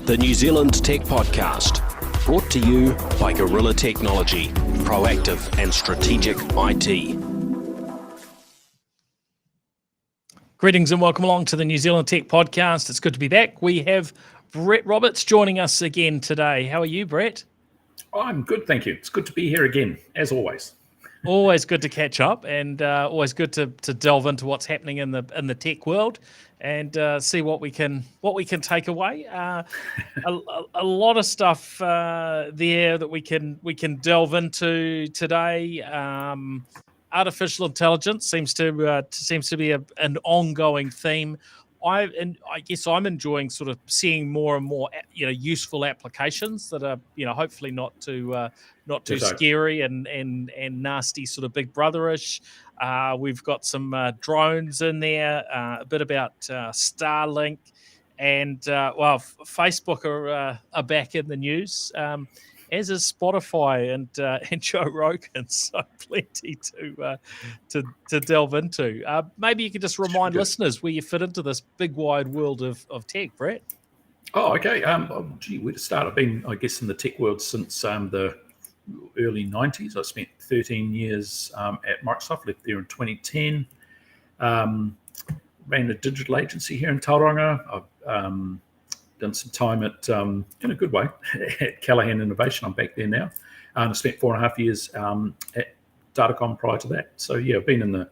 the New Zealand Tech Podcast, brought to you by Gorilla Technology, proactive and strategic IT. Greetings and welcome along to the New Zealand Tech Podcast. It's good to be back. We have Brett Roberts joining us again today. How are you, Brett? I'm good, thank you. It's good to be here again, as always. Always good to catch up, and always good to delve into what's happening in the tech world, and see what we can take away. A lot of stuff there that we can delve into today. Artificial intelligence seems to be an ongoing theme. I guess I'm enjoying sort of seeing more and more, useful applications that are, hopefully not too scary and nasty, sort of Big Brotherish. We've got some drones in there, a bit about Starlink, and Facebook are back in the news. As is Spotify and Joe Rogan, so plenty to delve into. Maybe you could just remind listeners where you fit into this big wide world of tech, Brett. Oh, okay. Where to start? I've been, I guess, in the tech world since the early 90s. I spent 13 years at Microsoft, left there in 2010. Ran a digital agency here in Tauranga. I've done some time at, in a good way, at Callaghan Innovation. I'm back there now. And I spent 4.5 years at Datacom prior to that. So, yeah, I've been in the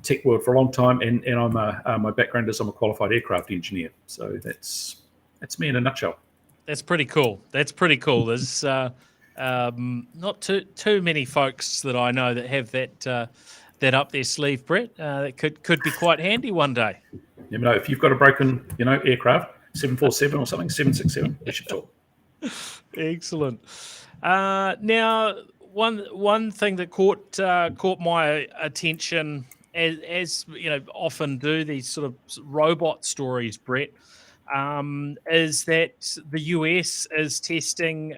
tech world for a long time. And I'm my background is I'm a qualified aircraft engineer. So that's me in a nutshell. That's pretty cool. There's not too many folks that I know that have that up their sleeve, Brett. That could be quite handy one day. You know, if you've got a broken, aircraft, 747 or something, 767, we should talk. Excellent. Now, one thing that caught my attention, as often do these sort of robot stories, Brett, is that the US is testing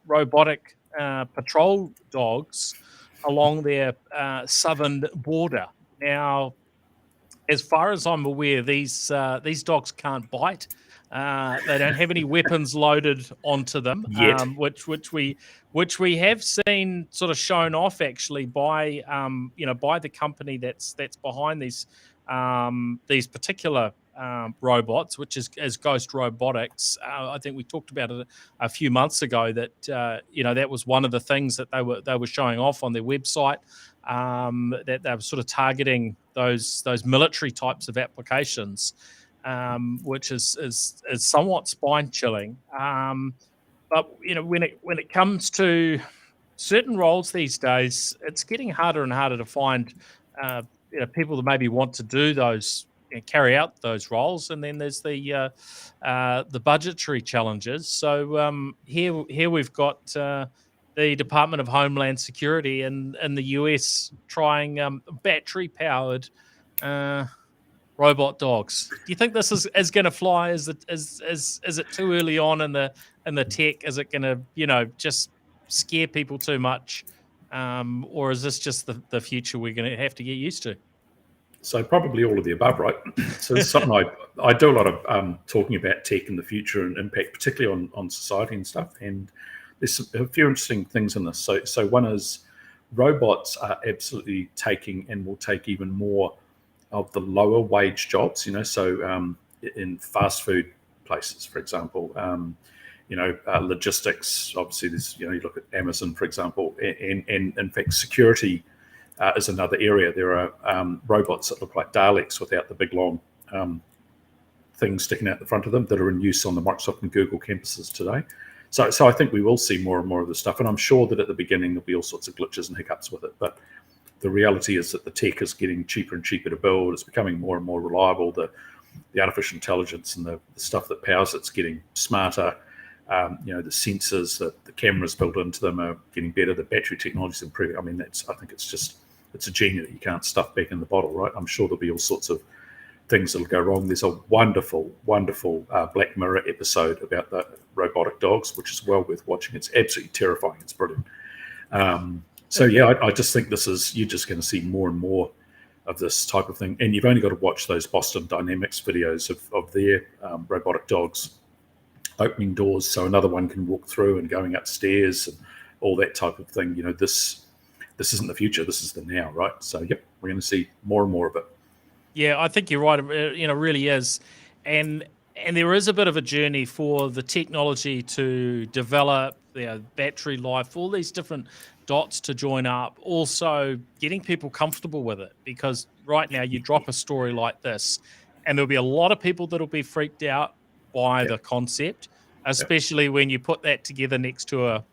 robotic patrol dogs along their southern border. Now, as far as I'm aware, these dogs can't bite. They don't have any weapons loaded onto them, which we have seen sort of shown off actually by by the company that's behind these particular robots, which is Ghost Robotics. I think we talked about it a few months ago that that was one of the things that they were showing off on their website, that they were sort of targeting those military types of applications, which is somewhat spine chilling. But when it comes to certain roles these days, it's getting harder and harder to find people that maybe want to do those, carry out those roles, and then there's the budgetary challenges. So here we've got the Department of Homeland Security in the US trying battery powered robot dogs. Do you think this is going to fly? Is it too early on in the tech? Is it going to just scare people too much, or is this just the future we're going to have to get used to? So probably all of the above, right? So it's something I do a lot of talking about tech in the future and impact, particularly on society and stuff. And there's a few interesting things in this. So one is robots are absolutely taking and will take even more of the lower wage jobs. So in fast food places, for example, logistics. Obviously, there's you look at Amazon, for example, and in fact, security. Is another area. There are robots that look like Daleks without the big long things sticking out the front of them that are in use on the Microsoft and Google campuses today. So I think we will see more and more of this stuff, and I'm sure that at the beginning there'll be all sorts of glitches and hiccups with it. But the reality is that the tech is getting cheaper and cheaper to build. It's becoming more and more reliable. The artificial intelligence and the stuff that powers it's getting smarter. The sensors, the cameras built into them are getting better. The battery technology is improving. I mean, I think it's a genie that you can't stuff back in the bottle, right? I'm sure there'll be all sorts of things that'll go wrong. There's a wonderful Black Mirror episode about the robotic dogs, which is well worth watching. It's absolutely terrifying. It's brilliant. I just think you're just going to see more and more of this type of thing. And you've only got to watch those Boston Dynamics videos of their robotic dogs opening doors so another one can walk through, and going upstairs and all that type of thing. This isn't the future. This is the now, right? So, yep, we're going to see more and more of it. Yeah, I think you're right. It really is, and there is a bit of a journey for the technology to develop, battery life, all these different dots to join up. Also, getting people comfortable with it, because right now you drop a story like this, and there'll be a lot of people that'll be freaked out by the concept, especially when you put that together next to a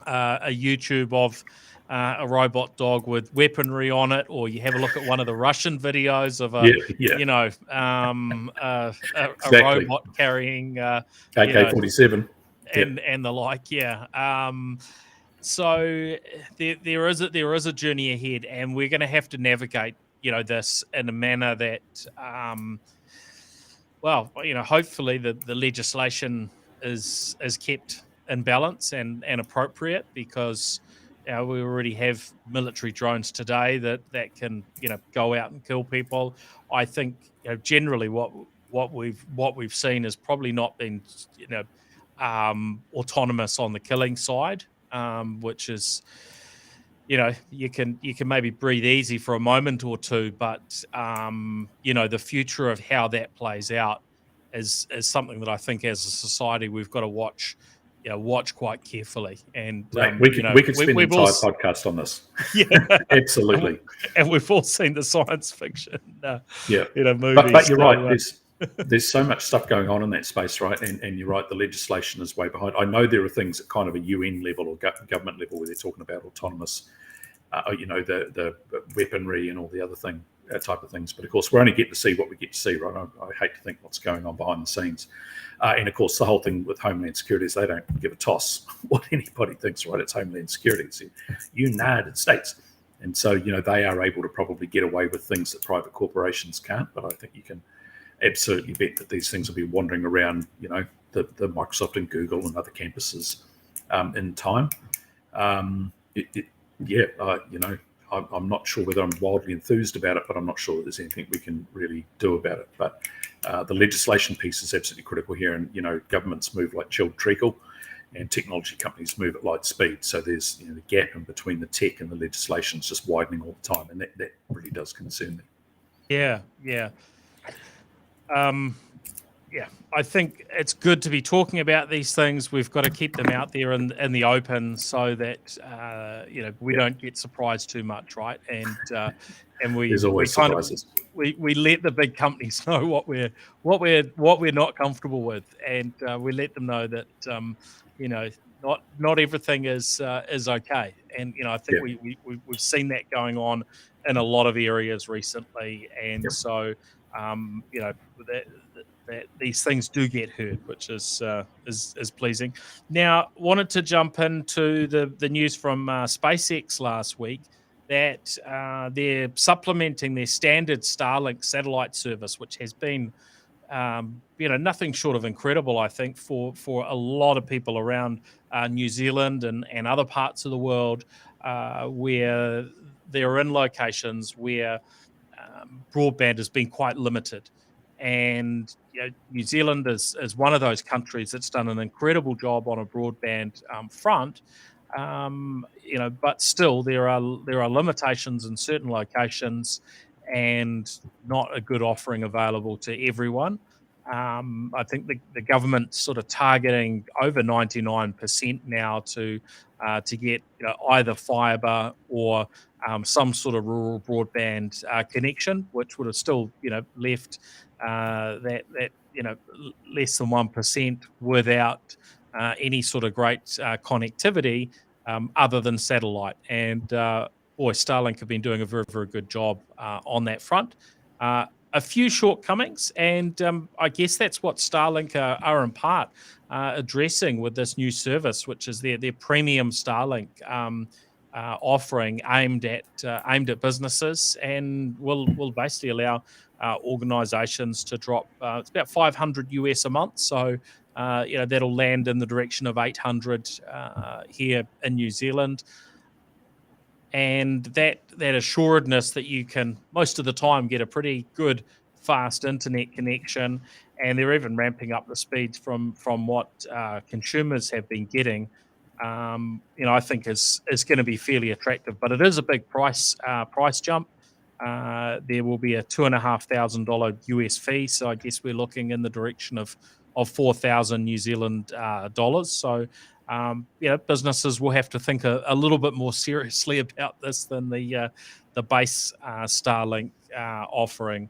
YouTube of a robot dog with weaponry on it, or you have a look at one of the Russian videos of a Exactly. robot carrying AK-47 and the like. So there is a journey ahead, and we're going to have to navigate this in a manner that hopefully the legislation is kept in balance and appropriate, because we already have military drones today that can go out and kill people. I think generally what we've seen has probably not been autonomous on the killing side, which is you can maybe breathe easy for a moment or two, but the future of how that plays out is something that I think as a society we've got to watch quite carefully. And we could spend an entire podcast on this. Absolutely. And we've all seen the science fiction movies. But you're right, there's so much stuff going on in that space, right? And you're right, the legislation is way behind. I know there are things at kind of a UN level or government level where they're talking about autonomous the weaponry and all the other type of things. But of course, we're only getting to see what we get to see, right? I hate to think what's going on behind the scenes. And of course, the whole thing with Homeland Security is they don't give a toss what anybody thinks, right? It's Homeland Security. It's the United States. And so, they are able to probably get away with things that private corporations can't. But I think you can absolutely bet that these things will be wandering around, the Microsoft and Google and other campuses in time. I'm not sure whether I'm wildly enthused about it, but I'm not sure that there's anything we can really do about it. But the legislation piece is absolutely critical here. And, governments move like chilled treacle, and technology companies move at light speed. So there's the gap in between the tech and the legislation is just widening all the time. And that really does concern me. Yeah. I think it's good to be talking about these things. We've got to keep them out there in the open so that we don't get surprised too much, right? And we there's always surprises. We let the big companies know what we're not comfortable with, and we let them know that not everything is okay. And I think we've seen that going on in a lot of areas recently, and so that these things do get heard, which is pleasing. Now, wanted to jump into the news from SpaceX last week that they're supplementing their standard Starlink satellite service, which has been nothing short of incredible, I think, for a lot of people around New Zealand and other parts of the world where they're in locations where broadband has been quite limited. And New Zealand is one of those countries that's done an incredible job on a broadband front. But still there are limitations in certain locations and not a good offering available to everyone. I think the government's sort of targeting over 99% now to get either fibre or some sort of rural broadband connection, which would have still left that less than 1% without any sort of great connectivity other than satellite. And Starlink have been doing a very, very good job on that front. A few shortcomings, and I guess that's what Starlink are in part addressing with this new service, which is their premium Starlink offering aimed at businesses, and will basically allow organizations to drop it's about $500 a month, so that'll land in the direction of 800 here in New Zealand. And that assuredness that you can most of the time get a pretty good fast internet connection, and they're even ramping up the speeds from what consumers have been getting. I think is going to be fairly attractive, but it is a big price jump. There will be a $2,500 US fee, so I guess we're looking in the direction of 4,000 New Zealand dollars. So businesses will have to think a little bit more seriously about this than the base Starlink offering,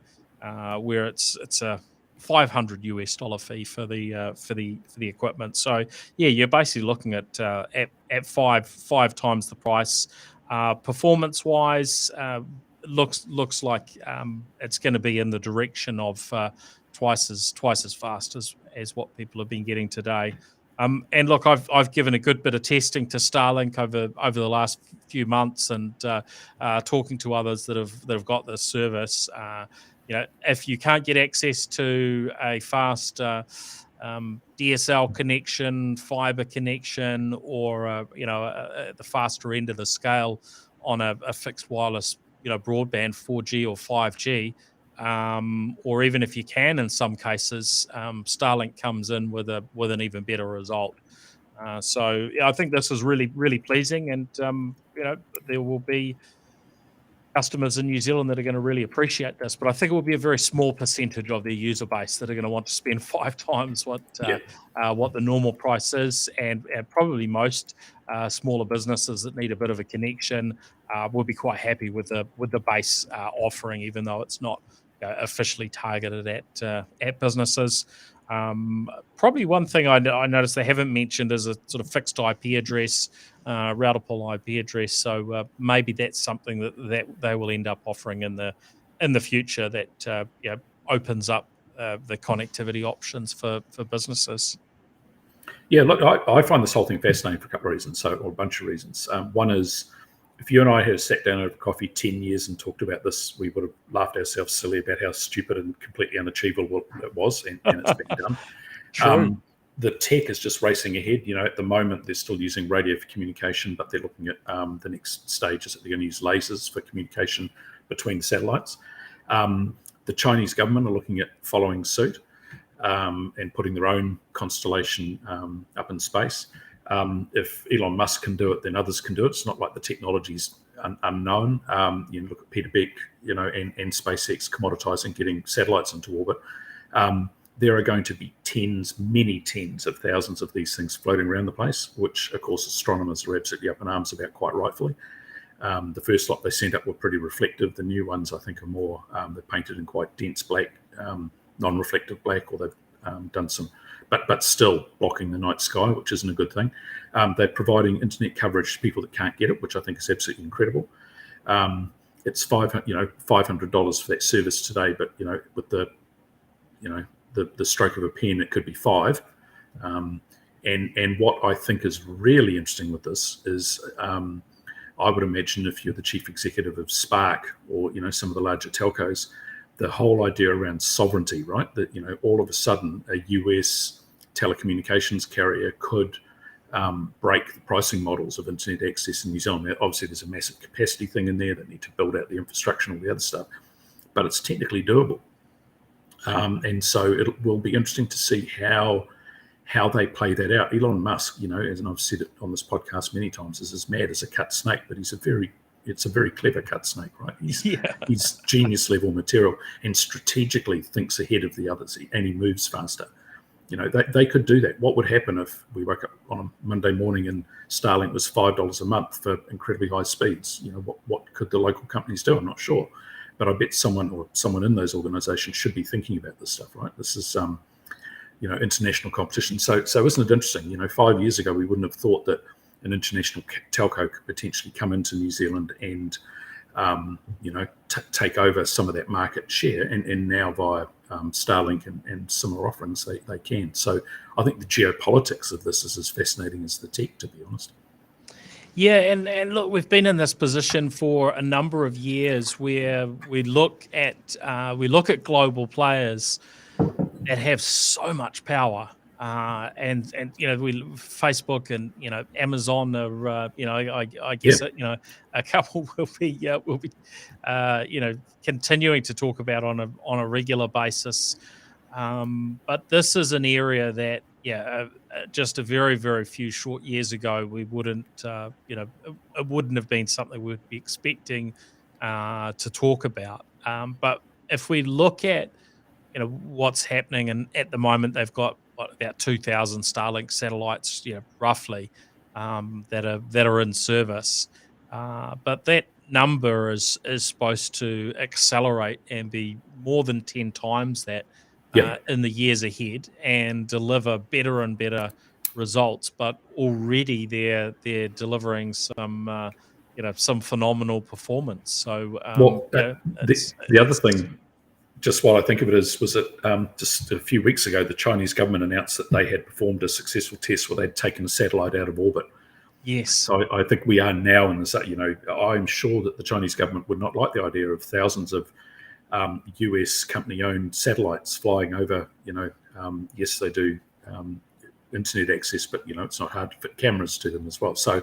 where it's a $500 US fee for the equipment. So yeah, you're basically looking at five times the price. Performance wise, looks like it's going to be in the direction of twice as fast as what people have been getting today. And look, I've given a good bit of testing to Starlink over the last few months, and talking to others that have got this service. If you can't get access to a fast DSL connection, fiber connection, or the faster end of the scale on a fixed wireless broadband 4G or 5G, or even if you can, in some cases, Starlink comes in with an even better result. So I think this is really, really pleasing, and there will be customers in New Zealand that are going to really appreciate this. But I think it will be a very small percentage of their user base that are going to want to spend 5 times what the normal price is, and probably most smaller businesses that need a bit of a connection will be quite happy with the base offering, even though it's not officially targeted at businesses. Probably one thing I noticed they haven't mentioned is a sort of fixed IP address, routable IP address. So maybe that's something that they will end up offering in the future that opens up the connectivity options for businesses. Yeah, look, I find this whole thing fascinating for a couple of reasons, or a bunch of reasons. One is, if you and I had sat down over coffee 10 years and talked about this, we would have laughed ourselves silly about how stupid and completely unachievable it was, and it's been done. True. The tech is just racing ahead. At the moment, they're still using radio for communication, but they're looking at the next stages that they're going to use lasers for communication between satellites. The Chinese government are looking at following suit and putting their own constellation up in space. If Elon Musk can do it, then others can do it. It's not like the technology's unknown. Look at Peter Beck, and SpaceX commoditizing getting satellites into orbit. There are going to be many tens of thousands of these things floating around the place, which, of course, astronomers are absolutely up in arms about, quite rightfully. The first lot they sent up were pretty reflective. The new ones, I think, are more, they're painted in quite dense black, non-reflective black, or they've done some, but still blocking the night sky, which isn't a good thing. They're providing internet coverage to people that can't get it, which I think is absolutely incredible. It's $500 for that service today, but with the stroke of a pen, it could be $5. And what I think is really interesting with this is, I would imagine if you're the chief executive of Spark or some of the larger telcos, the whole idea around sovereignty, right? That all of a sudden a US telecommunications carrier could break the pricing models of internet access in New Zealand. Obviously, there's a massive capacity thing in there. They need to build out the infrastructure and all the other stuff, but it's technically doable. And so it will be interesting to see how they play that out. Elon Musk, as I've said it on this podcast many times, is as mad as a cut snake, but it's a very clever cut snake, right? He's genius level material, and strategically thinks ahead of the others, and he moves faster. They could do that. What would happen if we woke up on a Monday morning and Starlink was $5 a month for incredibly high speeds? What could the local companies do? I'm not sure, but I bet someone in those organizations should be thinking about this stuff, right? This is international competition. So isn't it interesting? 5 years ago, we wouldn't have thought that an international telco could potentially come into New Zealand and take over some of that market share, and now via Starlink and similar offerings, they can. So I think the geopolitics of this is as fascinating as the tech, to be honest. Yeah, and look, we've been in this position for a number of years where we look at global players that have so much power, and Facebook and Amazon are I guess a couple will be continuing to talk about on a regular basis. But this is an area that, just a very, very few short years ago, we wouldn't, it wouldn't have been something we'd be expecting to talk about. But if we look at, what's happening, and at the moment they've got about 2,000 Starlink satellites, roughly, that are in service. But that number is supposed to accelerate and be more than 10 times that Yeah. in the years ahead, and deliver better and better results. But already they're delivering some phenomenal performance. So Well, it's the other thing, just while I think of it, was that just a few weeks ago, the Chinese government announced that they had performed a successful test where they'd taken a satellite out of orbit. yes, So I think we are now in this. I'm sure that the Chinese government would not like the idea of thousands of US company-owned satellites flying over. Yes, they do internet access, but it's not hard to fit cameras to them as well. So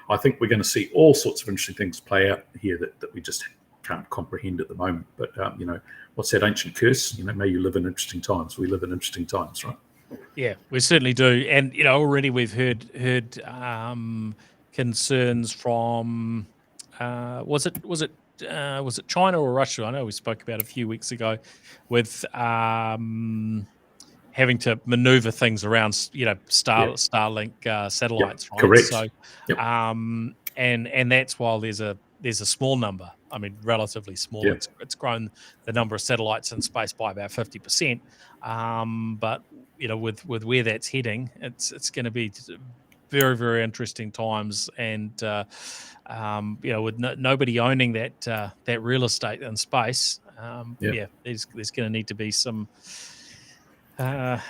I think we're going to see all sorts of interesting things play out here that we just can't comprehend at the moment. But what's that ancient curse? May you live in interesting times. We live in interesting times, right? yeah, we certainly do. And already we've heard concerns from was it China or Russia? I know we spoke about a few weeks ago with having to maneuver things around, Starlink satellites, right? Correct. So, Yep. and that's while there's a small number. I mean, relatively small. Yeah. It's grown the number of satellites in space by about 50%. But with where that's heading, it's going to be very, very interesting times. And with nobody owning that real estate in space, there's going to need to be some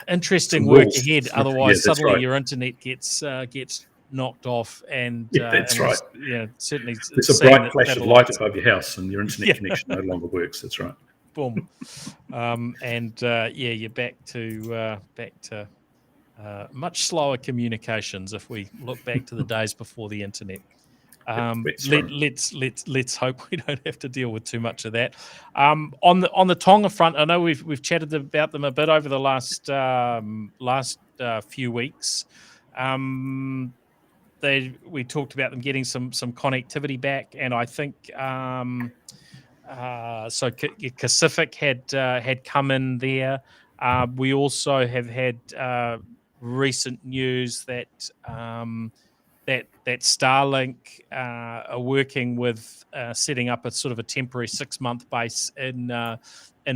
interesting Some work rules. ahead. Yeah, Otherwise, that's suddenly right. your internet gets knocked off, and That's right. certainly There's a seeing that bright flash of light above your house, and your internet Yeah. connection no longer works. That's right. boom, you're back to much slower communications if we look back to the days before the internet. That's right. Let's hope we don't have to deal with too much of that. On the Tonga front, I know we've chatted about them a bit over the last few weeks. We talked about them getting some connectivity back, and I think Pacific had come in there. We also have had recent news that that Starlink are working with setting up a sort of a temporary 6-month base in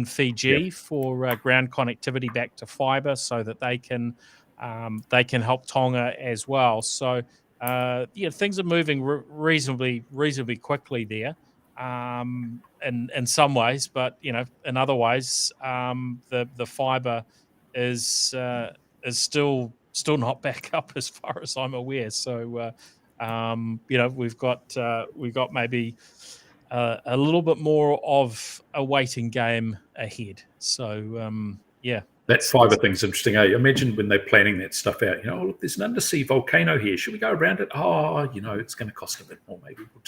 Fiji for ground connectivity back to fiber, so that they can help Tonga as well. So things are moving reasonably quickly there. In some ways, but in other ways, the fiber is still not back up as far as I'm aware. So we've got maybe a little bit more of a waiting game ahead. So That fiber thing's interesting. Imagine when they're planning that stuff out. Look, there's an undersea volcano here. Should we go around it? It's going to cost a bit more. Maybe we'll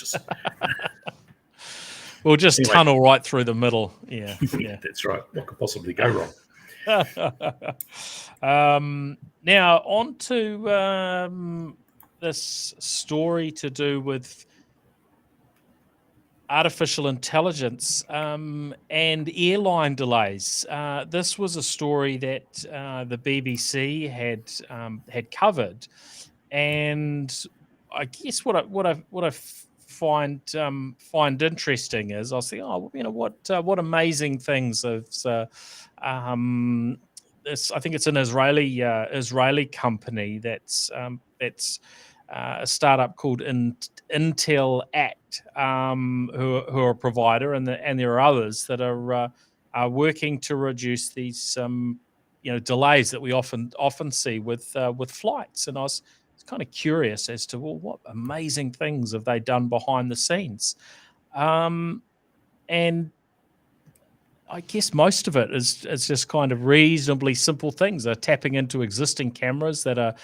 just anyway. Tunnel right through the middle. Yeah. That's right. What could possibly go wrong? Now on to this story to do with artificial intelligence and airline delays. This was a story that the BBC had covered, and I guess what I find interesting is I'll say, what amazing things this, I think it's an Israeli company that's a startup called Intel Act, who are a provider, and there are others that are working to reduce these delays that we often see with flights. And I was kind of curious as to, well, what amazing things have they done behind the scenes? And I guess most of it is just kind of reasonably simple things. They're tapping into existing cameras that are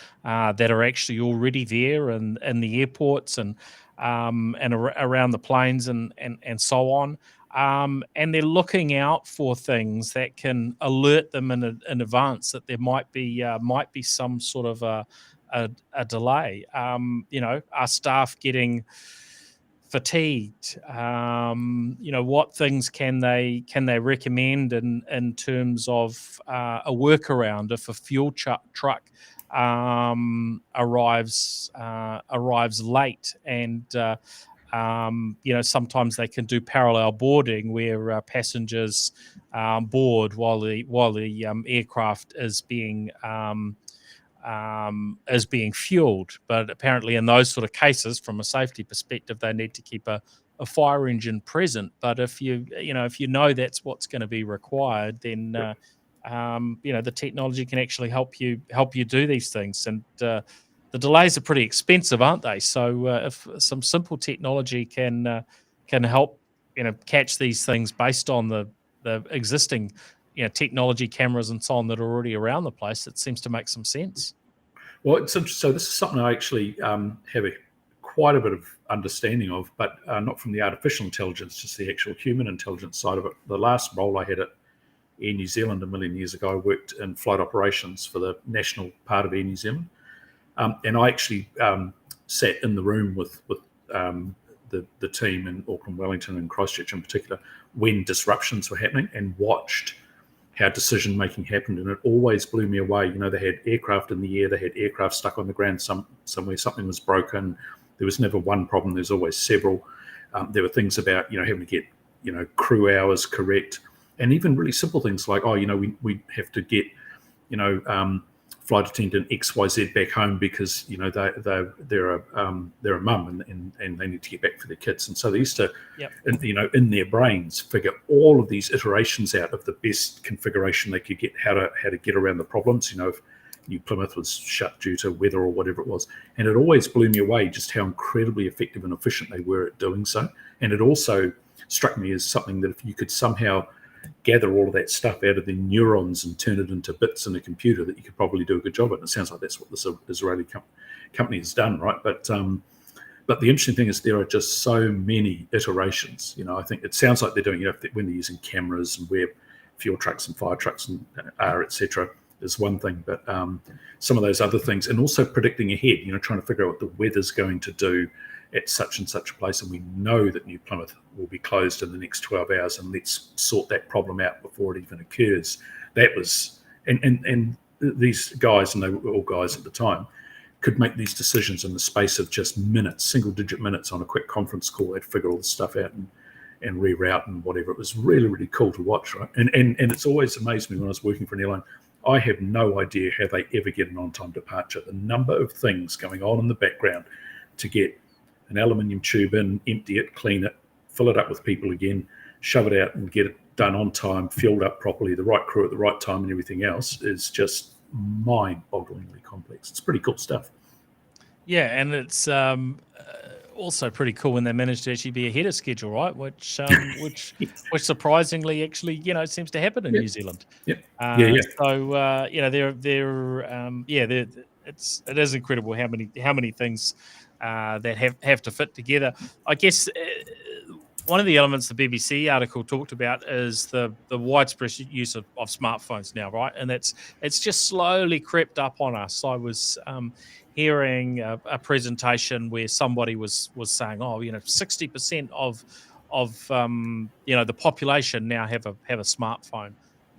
actually already there in the airports and around the planes and so on. and they're looking out for things that can alert them in advance that there might be some sort of a delay. Are staff getting fatigued? What things can they recommend in terms of a workaround if a fuel truck arrives late, and sometimes they can do parallel boarding where passengers board while the aircraft is being fueled. But apparently in those sort of cases, from a safety perspective, they need to keep a fire engine present. But if you know that's what's going to be required, then the technology can actually help you do these things. And the delays are pretty expensive, aren't they? So if some simple technology can help catch these things based on the existing technology, cameras and so on that are already around the place, it seems to make some sense. Well, it's interesting. So this is something I actually have quite a bit of understanding of, but not from the artificial intelligence, just the actual human intelligence side of it. The last role I had at Air New Zealand a million years ago, I worked in flight operations for the national part of Air New Zealand. And I actually sat in the room with the team in Auckland, Wellington and Christchurch in particular when disruptions were happening, and watched how decision making happened. And it always blew me away. They had aircraft in the air, they had aircraft stuck on the ground somewhere, something was broken. There was never one problem, there's always several. There were things about having to get crew hours correct, and even really simple things like we have to get flight attendant XYZ back home because they're a mum and they need to get back for their kids. And so they used to in their brains figure all of these iterations out of the best configuration they could get, how to get around the problems. If New Plymouth was shut due to weather or whatever it was. And it always blew me away just how incredibly effective and efficient they were at doing so. And it also struck me as something that if you could somehow gather all of that stuff out of the neurons and turn it into bits in a computer, that you could probably do a good job at. And it sounds like that's what this Israeli company has done, right? But the interesting thing is there are just so many iterations. I think it sounds like they're doing, when they're using cameras and where fuel trucks and fire trucks are, etc., is one thing. But some of those other things, and also predicting ahead, trying to figure out what the weather's going to do at such and such a place, and we know that New Plymouth will be closed in the next 12 hours, and let's sort that problem out before it even occurs. That was, and these guys, and they were all guys at the time, could make these decisions in the space of just minutes, single-digit minutes on a quick conference call. They'd figure all this stuff out and reroute and whatever. It was really, really cool to watch, right? And it's always amazed me when I was working for an airline. I have no idea how they ever get an on-time departure. The number of things going on in the background to get an aluminium tube in, empty it, clean it, fill it up with people again, shove it out and get it done on time, fueled up properly, the right crew at the right time and everything else is just mind-bogglingly complex. It's pretty cool stuff. Yeah, and it's also pretty cool when they manage to actually be ahead of schedule, right? Which surprisingly actually seems to happen in New Zealand. Yeah. So it is incredible how many things that have to fit together. I guess one of the elements the BBC article talked about is the widespread use of smartphones now, right? And it's just slowly crept up on us. I was hearing a presentation where somebody was saying, 60% of the population now have a smartphone.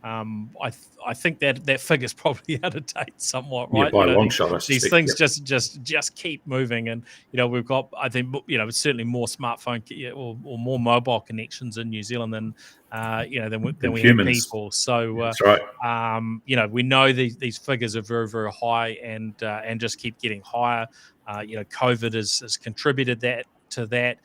I think that figure's probably out of date somewhat, right? Yeah, by a long shot. These things just keep moving, and we've got, I think, certainly more smartphone or more mobile connections in New Zealand than we have people. So that's right. we know these figures are very, very high, and just keep getting higher. COVID has contributed to that.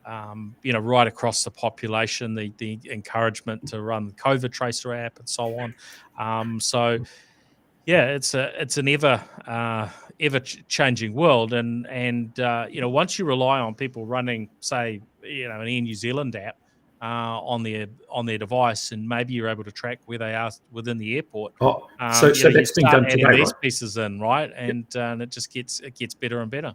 Right across the population, the encouragement to run the COVID Tracer app and so on. It's an ever changing world, and once you rely on people running, say, an Air New Zealand app on their device, and maybe you're able to track where they are within the airport. So that's being done today, these right? pieces in, right, and it just gets better and better.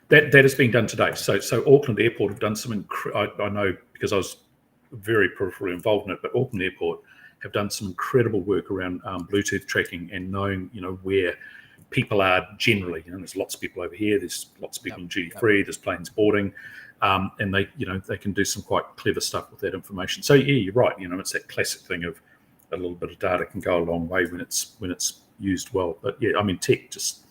That is being done today. So Auckland Airport have done some. I know because I was very peripherally involved in it, but Auckland Airport have done some incredible work around Bluetooth tracking and knowing, where people are generally. There's lots of people over here. There's lots of people in duty free. There's planes boarding, and they can do some quite clever stuff with that information. So yeah, you're right. It's that classic thing of a little bit of data can go a long way when it's used well. But yeah, I mean, tech just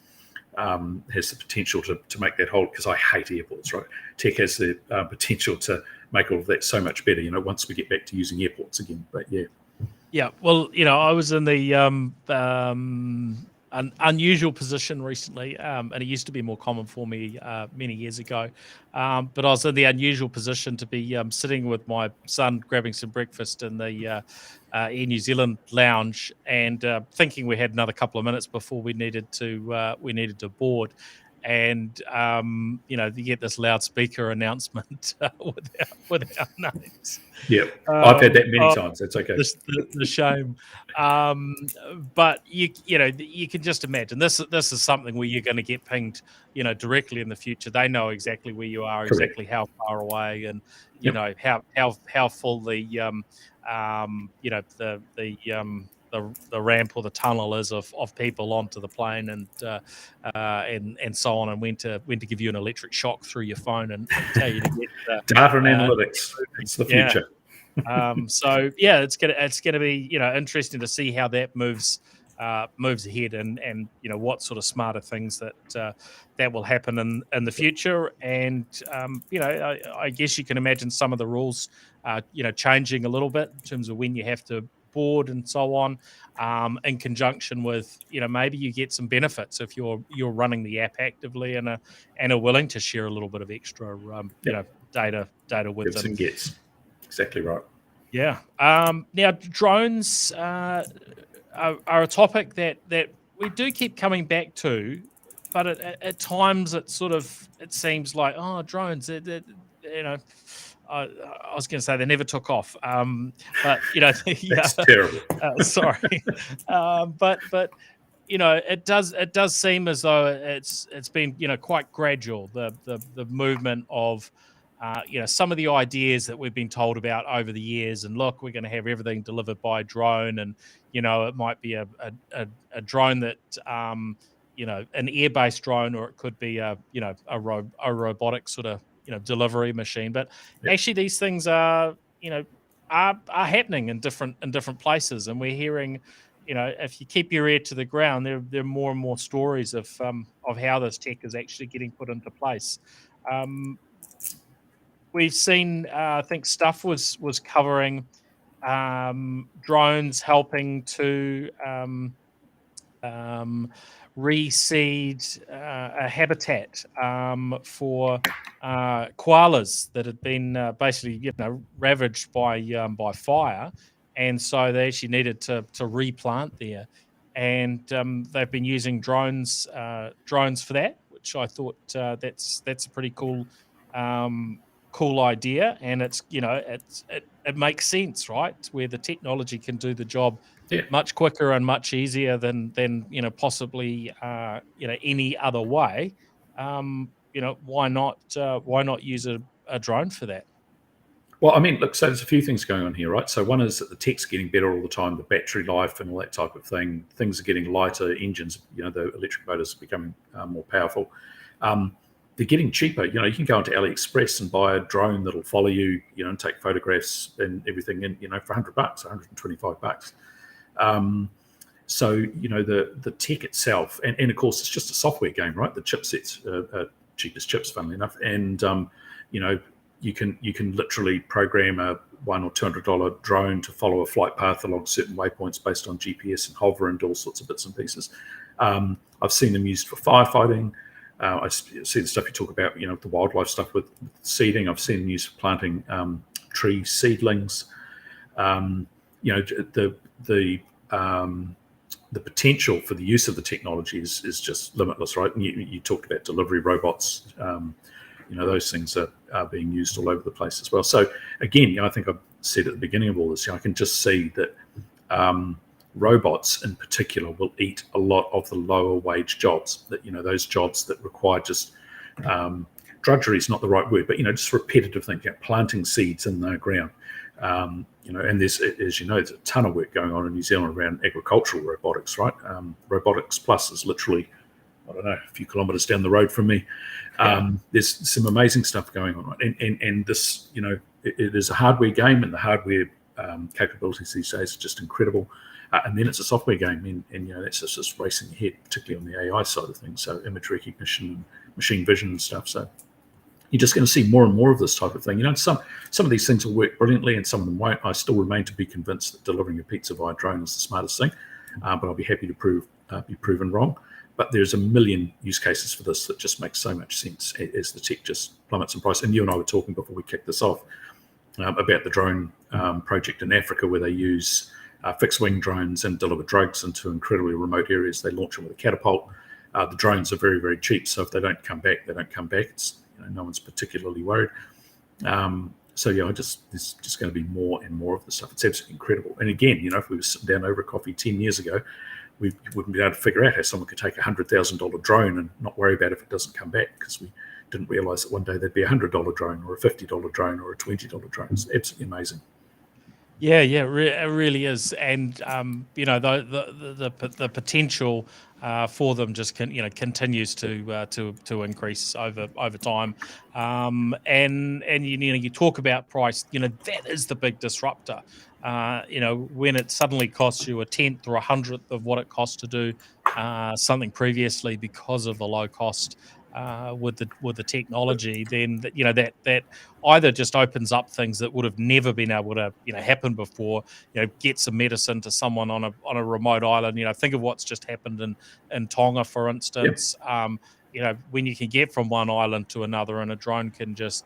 has the potential to make that whole, because I hate airports, right? Tech has the potential to make all of that so much better, once we get back to using airports again. But yeah. Yeah, well, I was in the an unusual position recently, and it used to be more common for me many years ago. But I was in the unusual position to be sitting with my son, grabbing some breakfast in the Air New Zealand lounge, and thinking we had another couple of minutes before we needed to board. And you get this loudspeaker announcement with our names. Yeah, I've had that many times. That's okay. The shame, but you can just imagine this is something where you're going to get pinged, directly in the future. They know exactly where you are, Correct. exactly how far away, and how full the ramp or the tunnel is of people onto the plane, and so on, and when to give you an electric shock through your phone and tell you to get data and analytics. It's the future. So yeah, it's gonna be interesting to see how that moves ahead, and what sort of smarter things that will happen in the future. And I guess you can imagine some of the rules changing a little bit in terms of when you have to board and so on, in conjunction with maybe you get some benefits if you're running the app actively and are willing to share a little bit of extra data with them. And gets. Exactly right. Yeah. Now drones are a topic that we do keep coming back to, but at times it seems like, drones, I was going to say they never took off, but That's terrible. Sorry, but it does seem as though it's been quite gradual, the movement of some of the ideas that we've been told about over the years. And look, we're going to have everything delivered by drone, and it might be a drone that an air-based drone, or it could be a robotic sort of delivery machine. But actually these things are happening in different places, and we're hearing if you keep your ear to the ground, there are more and more stories of how this tech is actually getting put into place. We've seen I think Stuff was covering drones helping to reseed a habitat for koalas that had been basically ravaged by fire, and so they actually needed to replant there, and they've been using drones for that, which I thought that's a pretty cool idea. And it's it makes sense, right, where the technology can do the job much quicker and much easier than possibly any other way. Why not use a drone for that? Well, I mean, look, so there's a few things going on here, right? So one is that the tech's getting better all the time, the battery life and all that type of thing. Things are getting lighter, engines, the electric motors are becoming more powerful. They're getting cheaper. You can go into AliExpress and buy a drone that'll follow you, and take photographs and everything, and for $100, $125. So the tech itself, and of course it's just a software game, right? The chipsets are cheapest chips, funnily enough, and you can literally program a $100 or $200 drone to follow a flight path along certain waypoints based on GPS and hover and all sorts of bits and pieces. I've seen them used for firefighting. I see the stuff you talk about, the wildlife stuff with seeding. I've seen them used for planting tree seedlings. The potential for the use of the technology is just limitless, right? And you talked about delivery robots. Those things are being used all over the place as well. So again, I think I said at the beginning of all this, I can just see that robots in particular will eat a lot of the lower wage jobs, that those jobs that require just drudgery is not the right word, but just repetitive things, planting seeds in the ground. And there's, as you know, there's a ton of work going on in New Zealand around agricultural robotics, right? Robotics Plus is literally, I don't know, a few kilometres down the road from me. There's some amazing stuff going on, right? And this, it is a hardware game, and the hardware capabilities these days are just incredible. And then it's a software game, and that's just racing ahead, particularly on the AI side of things. So image recognition, machine vision, and stuff. So you're just going to see more and more of this type of thing. Some of these things will work brilliantly, and some of them won't. I still remain to be convinced that delivering a pizza via drone is the smartest thing, but I'll be happy to be proven wrong. But there's a million use cases for this that just makes so much sense as the tech just plummets in price. And you and I were talking before we kicked this off about the drone project in Africa, where they use fixed-wing drones and deliver drugs into incredibly remote areas. They launch them with a catapult. The drones are very, very cheap, so if they don't come back, they don't come back. It's, no one's particularly worried. There's just going to be more and more of this stuff. It's absolutely incredible. And again, if we were sitting down over a coffee 10 years ago, we wouldn't be able to figure out how someone could take a $100,000 drone and not worry about if it doesn't come back, because we didn't realize that one day there'd be a $100 drone or a $50 drone or a $20 drone. It's absolutely amazing. Yeah, it really is, and the potential for them just continues to increase over time, and you talk about price. That is the big disruptor. When it suddenly costs you a tenth or a hundredth of what it costs to do something previously because of the low cost with the technology, then that either just opens up things that would have never been able to happen before. Get some medicine to someone on a remote island. Think of what's just happened in Tonga, for instance. Yep. When you can get from one island to another, and a drone can just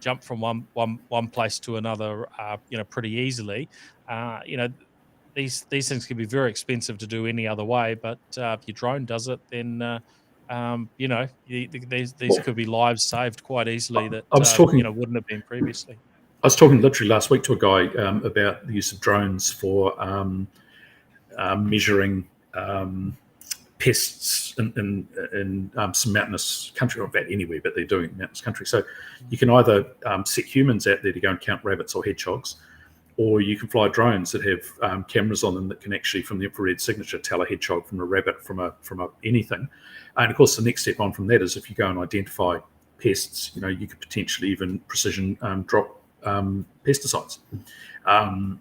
jump from one place to another pretty easily. These things can be very expensive to do any other way, but if your drone does it, then these could be lives saved quite easily that wouldn't have been previously. I was talking literally last week to a guy about the use of drones for measuring pests in some mountainous country, not that anywhere, but they're doing it in mountainous country. So you can either set humans out there to go and count rabbits or hedgehogs, or you can fly drones that have cameras on them that can actually, from the infrared signature, tell a hedgehog from a rabbit, from a anything. And of course, the next step on from that is if you go and identify pests, you could potentially even precision drop pesticides. And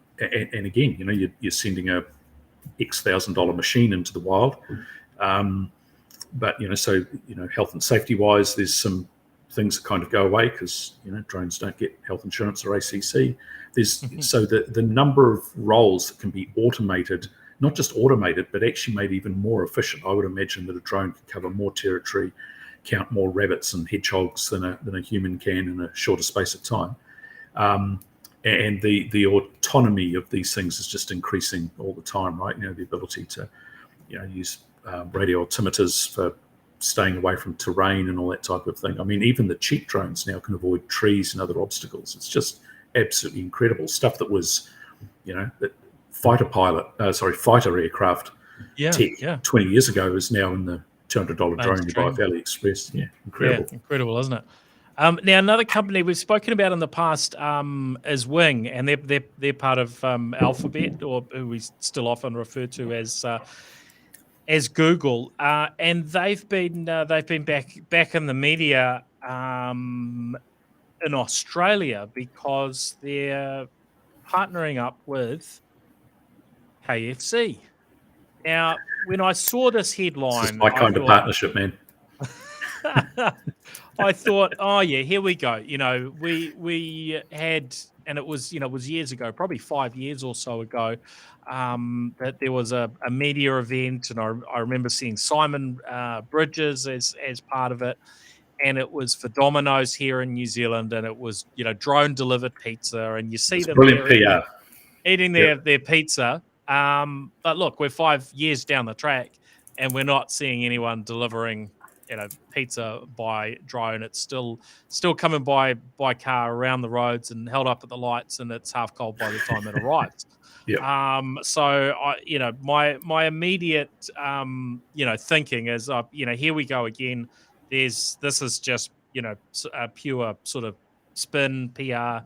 again, you're sending a X $1,000 machine into the wild. But health and safety wise, there's some things that kind of go away because drones don't get health insurance or ACC. So the number of roles that can be automated, not just automated, but actually made even more efficient. I would imagine that a drone can cover more territory, count more rabbits and hedgehogs than a human can in a shorter space of time. And the autonomy of these things is just increasing all the time, right? The ability to use radio altimeters for staying away from terrain and all that type of thing. I mean, even the cheap drones now can avoid trees and other obstacles. It's just absolutely incredible stuff that was, that fighter aircraft tech 20 years ago is now in the $200 drone you buy off AliExpress. Yeah, incredible. Yeah, incredible, isn't it? Now, another company we've spoken about in the past is Wing, and they're part of Alphabet, or who we still often refer to as Google, and they've been back in the media in Australia because they're partnering up with KFC. Now, when I saw this headline, this is my kind of partnership, man. I thought, oh yeah, here we go. We had, and it was years ago, probably 5 years or so ago, that there was a media event, and I remember seeing Simon Bridges as part of it, and it was for Domino's here in New Zealand, and it was drone delivered pizza, and you see them eating their pizza. But look, we're 5 years down the track, and we're not seeing anyone delivering pizza by drone. It's still coming by car around the roads and held up at the lights, and it's half cold by the time it arrives. So my immediate thinking is here we go again. this is just a pure sort of spin PR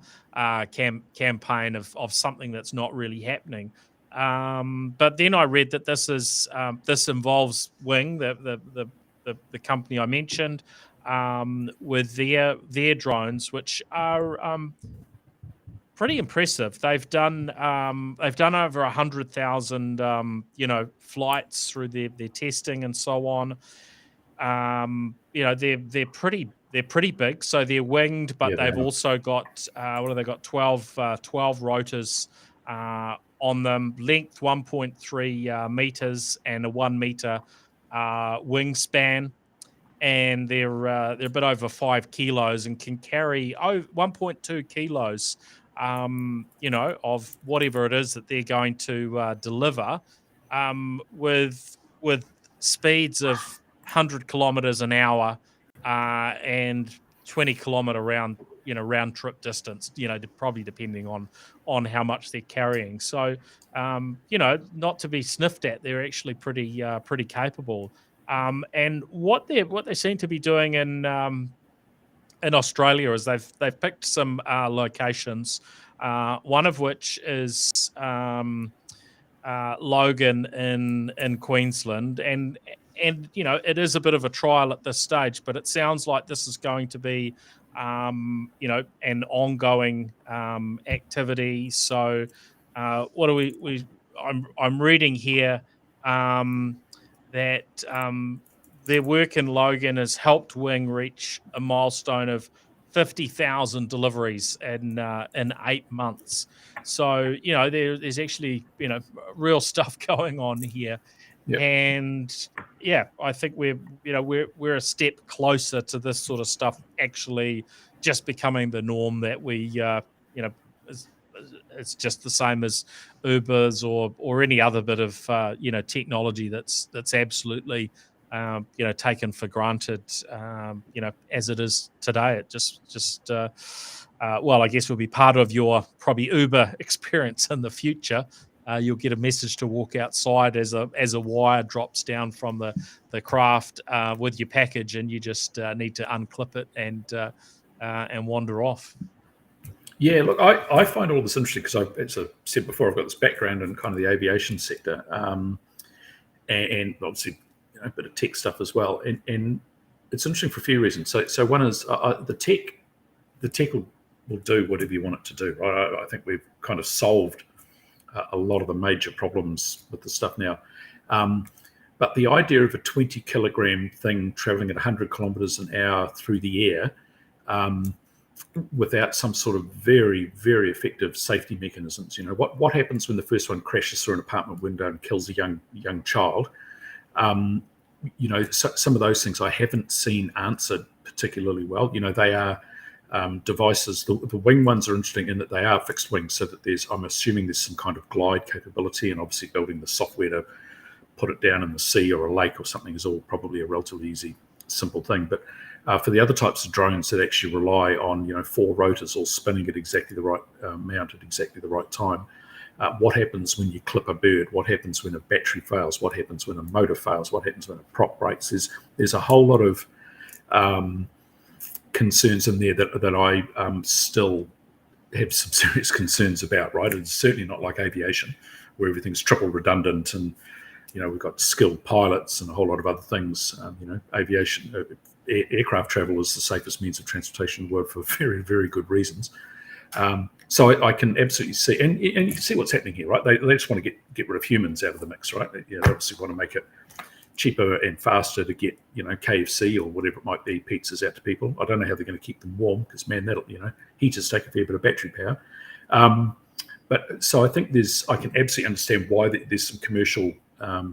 campaign of something that's not really happening. But then I read that this involves Wing, the company I mentioned, with their drones, which are pretty impressive. They've done over 100,000 flights through their testing and so on. They're pretty big, so they're winged, but Yeah, they they've are. also got what have they got? 12 rotors on them, length 1.3 meters and a 1 meter wingspan, and they're a bit over 5 kilos and can carry 1.2 kilos, of whatever it is that they're going to deliver, with speeds of 100 kilometers an hour, and 20-kilometer round trip distance. Probably depending on how much they're carrying. So, not to be sniffed at. They're actually pretty capable. And what they seem to be doing in Australia is they've picked some locations, one of which is Logan in Queensland, and it is a bit of a trial at this stage, but it sounds like this is going to be an ongoing activity. So what do I'm reading here that their work in Logan has helped Wing reach a milestone of 50,000 deliveries in 8 months. So there's actually real stuff going on here, Yep. and yeah, I think we're a step closer to this sort of stuff actually just becoming the norm, that we it's just the same as Ubers or any other bit of technology that's absolutely taken for granted, as it is today. It just well, I guess will be part of your probably Uber experience in the future. You'll get a message to walk outside as a wire drops down from the craft with your package, and you just need to unclip it and wander off. Yeah, look, I find all this interesting because, as I said before, I've got this background in kind of the aviation sector, and obviously a bit of tech stuff as well. And it's interesting for a few reasons. So one is the tech will do whatever you want it to do, right? I think we've kind of solved a lot of the major problems with the stuff now. But the idea of a 20-kilogram thing traveling at 100 kilometers an hour through the air, without some sort of very, very effective safety mechanisms. What happens when the first one crashes through an apartment window and kills a young child? Some of those things I haven't seen answered particularly well. They are devices. The wing ones are interesting in that they are fixed wings, so that I'm assuming there's some kind of glide capability, and obviously building the software to put it down in the sea or a lake or something is all probably a relatively easy, simple thing. But for the other types of drones that actually rely on 4 rotors all spinning at exactly the right amount at exactly the right time, what happens when you clip a bird? What happens when a battery fails? What happens when a motor fails? What happens when a prop breaks? There's a whole lot of concerns in there that I still have some serious concerns about, right? It's certainly not like aviation, where everything's triple redundant and we've got skilled pilots and a whole lot of other things. Aviation, aircraft travel is the safest means of transportation in the world for very, very good reasons. So I can absolutely see, and you can see what's happening here, right? They just want to get rid of humans out of the mix, right? They obviously want to make it cheaper and faster to get KFC or whatever it might be pizzas out to people. I don't know how they're going to keep them warm because, man, that'll heaters take a fair bit of battery power. But so I think I can absolutely understand why there's some commercial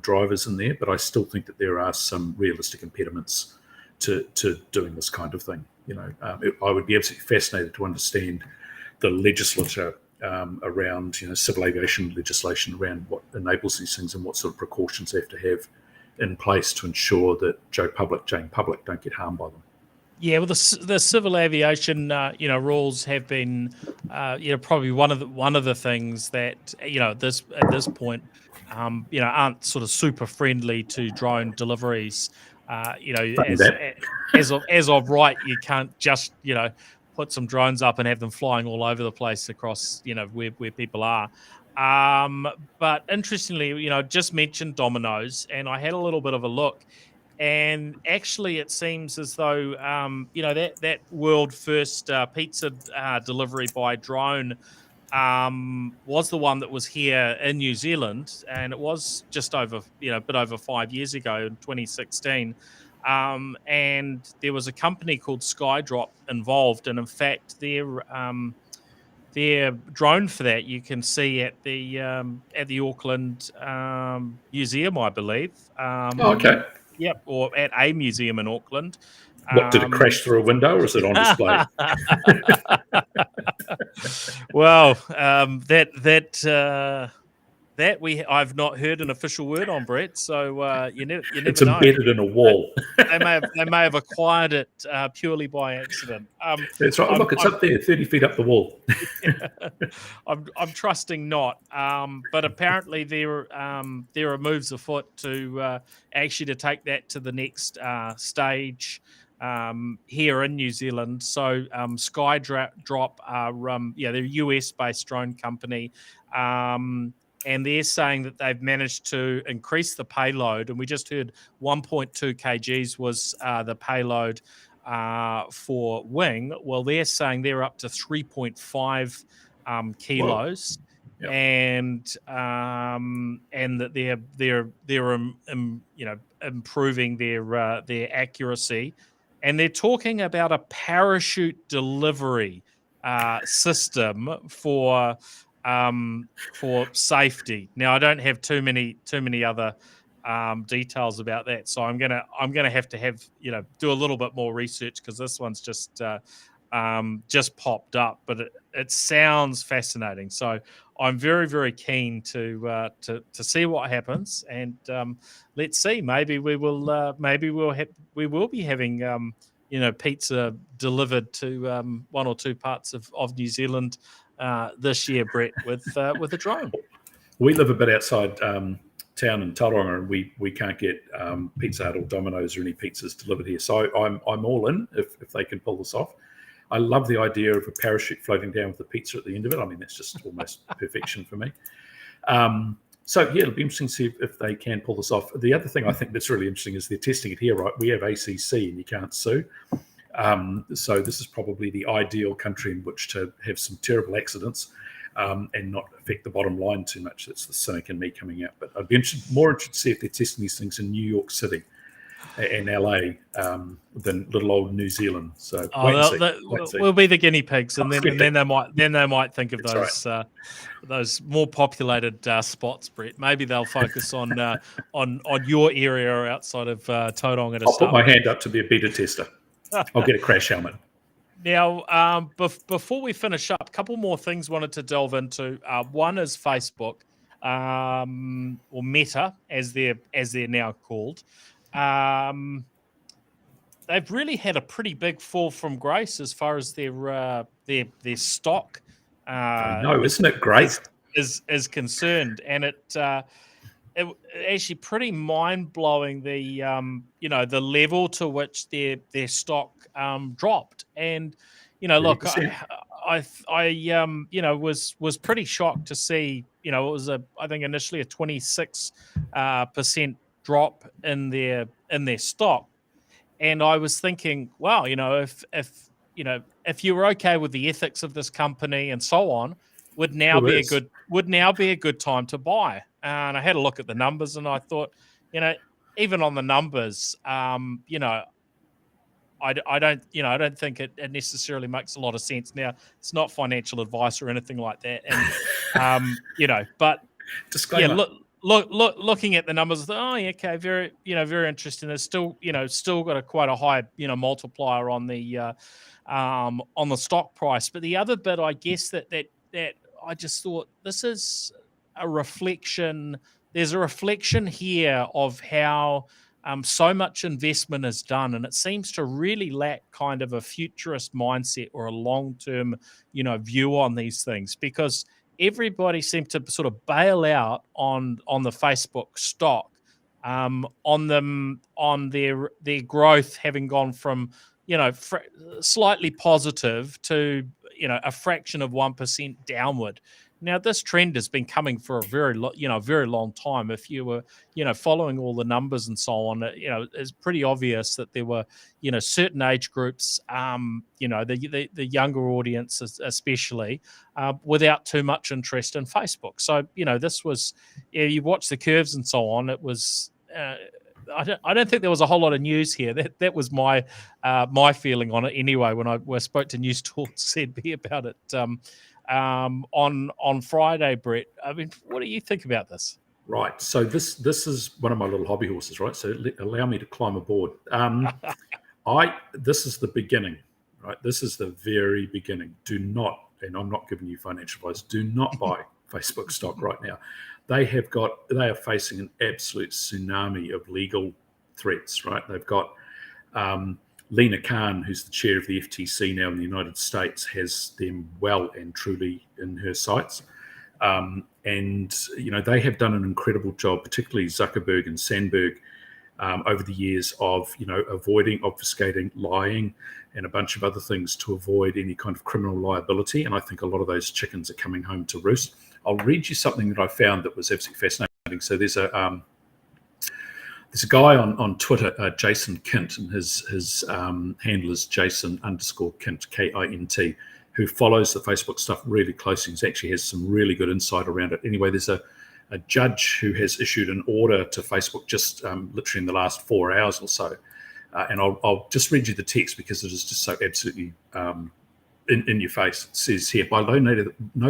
drivers in there, but I still think that there are some realistic impediments to doing this kind of thing. I would be absolutely fascinated to understand the legislature around civil aviation legislation around what enables these things and what sort of precautions they have to have in place to ensure that Jane Public don't get harmed by them. Yeah, well, the civil aviation rules have been probably one of the things that at this point aren't sort of super friendly to drone deliveries. Funny that. as of right, you can't just put some drones up and have them flying all over the place across where people are. But interestingly, just mentioned Domino's, and I had a little bit of a look, and actually, it seems as though that world first pizza delivery by drone was the one that was here in New Zealand, and it was just over a bit over 5 years ago in 2016. And there was a company called Skydrop involved, and in fact, their drone for that you can see at the Auckland museum, I believe. Okay. Yep, or at a museum in Auckland. What, did it crash through a window, or is it on display? Well, I've not heard an official word on, Brett. So you never It's know. embedded in a wall. They may have acquired it purely by accident. That's right. Look, it's up there, 30 feet up the wall. I'm trusting not. But apparently there are moves afoot to actually to take that to the next stage here in New Zealand. So Skydrop are they're a US-based drone company. And they're saying that they've managed to increase the payload. And we just heard 1.2 kgs was the payload for Wing. Well, they're saying they're up to 3.5 kilos. Yep. And that they're improving their accuracy, and they're talking about a parachute delivery system for safety. Now, I don't have too many other details about that, so I'm gonna have to do a little bit more research, because this one's just popped up, but it sounds fascinating. So I'm very, very keen to see what happens, and let's see. Maybe we will. Maybe we will be having pizza delivered to one or two parts of New Zealand this year, Brett, with a drone. We live a bit outside town in Tauranga, and we can't get Pizza Hut or Domino's or any pizzas delivered here. So I'm all in if they can pull this off. I love the idea of a parachute floating down with the pizza at the end of it. I mean, that's just almost perfection for me. So yeah, it'll be interesting to see if they can pull this off. The other thing I think that's really interesting is they're testing it here, right? We have ACC and you can't sue. So this is probably the ideal country in which to have some terrible accidents and not affect the bottom line too much. That's the cynic in me coming out. But I'd be more interested to see if they're testing these things in New York City and LA than little old New Zealand. So we'll be the guiney pigs, and then they might think of those right. Those more populated spots, Brett. Maybe they'll focus on your area or outside of Tauranga. I'll put my hand up to be a beta tester. I'll get a crash helmet. Now, before we finish up, a couple more things wanted to delve into. One is Facebook, or Meta, as they're now called. They've really had a pretty big fall from grace as far as their stock. No, isn't it great? Is concerned, and it actually pretty mind blowing the level to which their stock dropped. And look, I was pretty shocked to see it was I think initially a 26% drop in their stock, and I was thinking, wow, if you were okay with the ethics of this company and so on, would now be a good time to buy. And I had a look at the numbers, and I thought, even on the numbers, I don't think it necessarily makes a lot of sense. Now, it's not financial advice or anything like that, and but disclaimer. Yeah, looking at the numbers, okay, very interesting. There's still got quite a high multiplier on the stock price. But the other bit, I guess that I just thought, this is a reflection. There's a reflection here of how so much investment is done, and it seems to really lack kind of a futurist mindset or a long-term view on these things, because everybody seemed to sort of bail out on the Facebook stock on them, on their growth having gone from, slightly positive to, a fraction of 1% downward. Now, this trend has been coming for a very long time. If you were, following all the numbers and so on, it's pretty obvious that there were, certain age groups, the younger audience especially, without too much interest in Facebook. So, this was, you watch the curves and so on. It was, I don't think there was a whole lot of news here. That was my feeling on it anyway. When I spoke to News Talk ZB about it on Friday, Brett. I mean, what do you think about this? Right. So this is one of my little hobby horses, right? So allow me to climb aboard. This is the beginning, right? This is the very beginning. Do not, and I'm not giving you financial advice, do not buy Facebook stock right now. They are facing an absolute tsunami of legal threats, right? They've got Lena Khan, who's the chair of the FTC now in the United States, has them well and truly in her sights. And, they have done an incredible job, particularly Zuckerberg and Sandberg, over the years of, avoiding, obfuscating, lying, and a bunch of other things to avoid any kind of criminal liability. And I think a lot of those chickens are coming home to roost. I'll read you something that I found that was absolutely fascinating. So there's a guy on Twitter, Jason Kint, and his handle is Jason_Kint, KINT, who follows the Facebook stuff really closely. He actually has some really good insight around it. Anyway, there's a judge who has issued an order to Facebook just literally in the last 4 hours or so. And I'll just read you the text because it is just so absolutely in your face. It says here, by no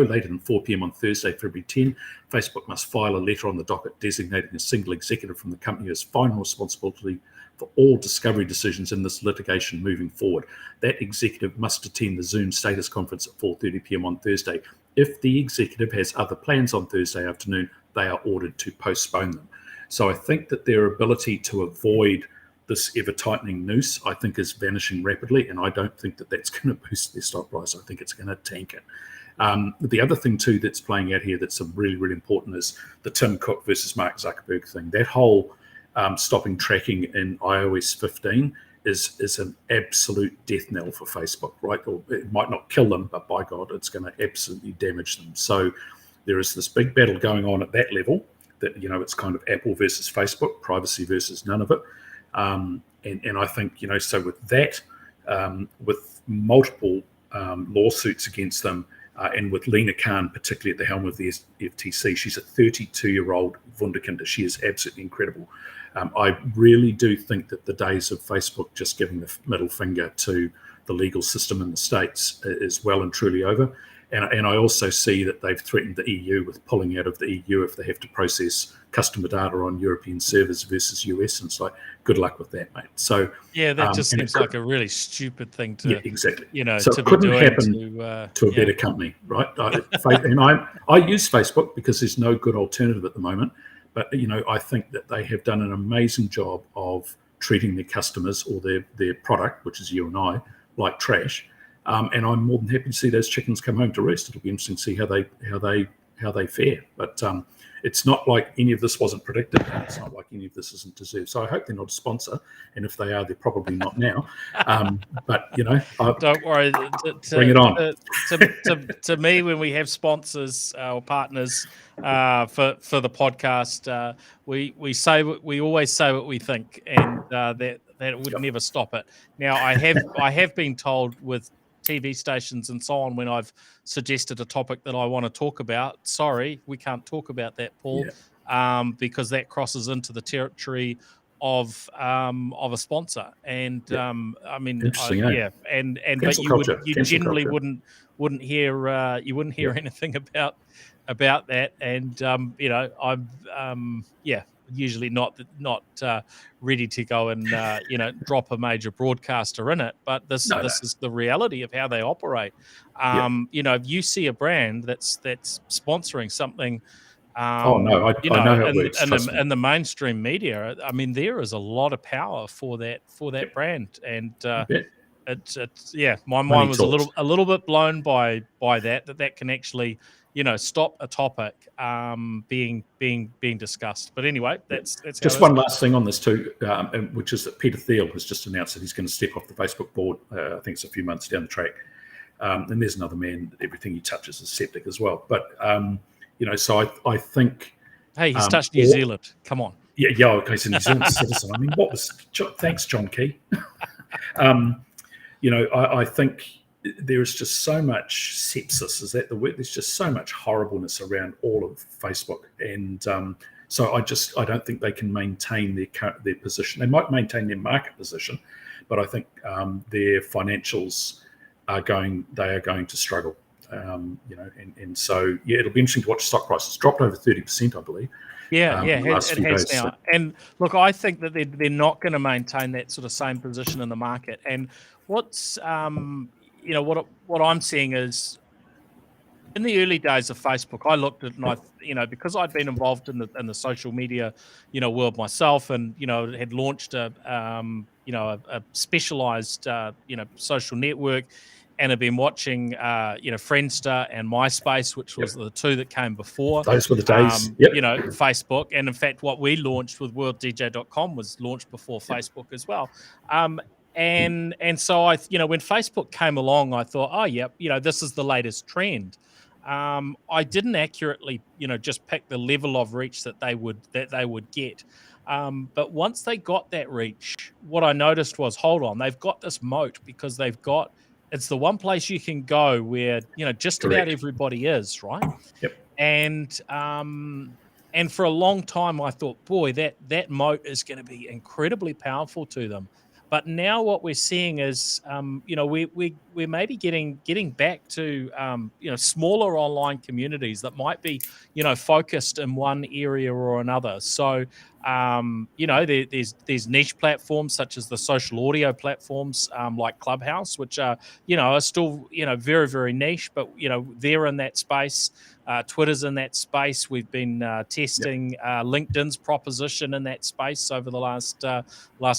later than 4 p.m. on Thursday, February 10, Facebook must file a letter on the docket designating a single executive from the company as final responsibility for all discovery decisions in this litigation moving forward. That executive must attend the Zoom status conference at 4:30 p.m. on Thursday. If the executive has other plans on Thursday afternoon, they are ordered to postpone them. So I think that their ability to avoid this ever-tightening noose, I think, is vanishing rapidly, and I don't think that that's going to boost their stock price. I think it's going to tank it. The other thing, too, that's playing out here that's really, really important is the Tim Cook versus Mark Zuckerberg thing. That whole stopping tracking in iOS 15 is an absolute death knell for Facebook, right? Or it might not kill them, but by God, it's going to absolutely damage them. So there is this big battle going on at that level that, it's kind of Apple versus Facebook, privacy versus none of it. And I think, so with that, with multiple lawsuits against them, and with Lena Khan, particularly at the helm of the FTC, she's a 32-year-old wunderkind. She is absolutely incredible. I really do think that the days of Facebook just giving the middle finger to the legal system in the States is well and truly over. And I also see that they've threatened the EU with pulling out of the EU if they have to process customer data on European servers versus US. And it's like, good luck with that, mate. So yeah, that just seems like a really stupid thing to, exactly. So to it couldn't happen to a better company, right? And I use Facebook because there's no good alternative at the moment. But, I think that they have done an amazing job of treating their customers or their product, which is you and I, like trash. And I'm more than happy to see those chickens come home to roost. It'll be interesting to see how they fare. But it's not like any of this wasn't predicted, and it's not like any of this isn't deserved. So I hope they're not a sponsor, and if they are, they're probably not now. But don't worry. Bring it on. To me, when we have sponsors or partners for the podcast, we always say what we think, and that would never stop it. Now, I have been told with TV stations and so on when I've suggested a topic that I want to talk about. Sorry, we can't talk about that, Paul, because that crosses into the territory of a sponsor. And I mean, and but you generally wouldn't hear anything about that. And I'm usually not ready to go and drop a major broadcaster in it, but this is the reality of how they operate. If you see a brand that's sponsoring something, I know how it works, in the mainstream media, I mean, there is a lot of power for that brand, and it's my mind was a little bit blown by that can actually stop a topic being discussed. But anyway, that's just how it one is. last thing on this too, which is that Peter Thiel has just announced that he's going to step off the Facebook board. I think it's a few months down the track. And there's another man that everything he touches is septic as well. But so I think. Hey, he's touched New Zealand. Come on. Yeah. Okay, he's a New Zealand citizen. I mean, thanks, John Key. I think there is just so much sepsis. Is that the word? There's just so much horribleness around all of Facebook, and so I don't think they can maintain their position. They might maintain their market position, but I think their financials are going to struggle. And so it'll be interesting to watch stock prices dropped over 30%, I believe. It has now. So. And look, I think that they're not going to maintain that sort of same position in the market. And what's what I'm seeing is in the early days of Facebook, I looked at and because I'd been involved in the social media world myself, and had launched a specialized social network. And have been watching, Friendster and MySpace, which was the two that came before. Those were the days. Facebook. And in fact, what we launched with worlddj.com was launched before Facebook as well. And so when Facebook came along, I thought, this is the latest trend. I didn't accurately, just pick the level of reach that they would get. But once they got that reach, what I noticed was, hold on, they've got this moat because it's the one place you can go where just about everybody is, right? Yep. And for a long time I thought, boy, that moat is going to be incredibly powerful to them. But now what we're seeing is, we're maybe getting back to smaller online communities that might be focused in one area or another. So there's niche platforms such as the social audio platforms like Clubhouse, which are still very, very niche, but they're in that space. Twitter's in that space. We've been testing LinkedIn's proposition in that space over the last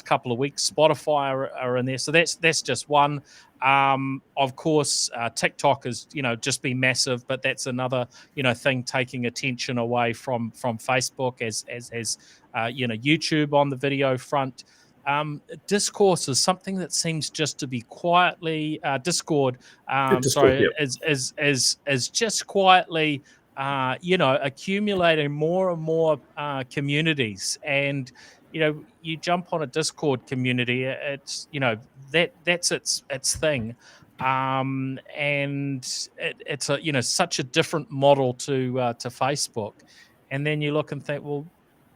couple of weeks. Spotify are in there, so that's just one. Of course, TikTok has just been massive, but that's another thing taking attention away from Facebook as YouTube on the video front. Discourse is something that seems just to be quietly Discord. Is just quietly accumulating more and more communities. And you jump on a Discord community, it's that's its thing. And it's a such a different model to Facebook. And then you look and think, well,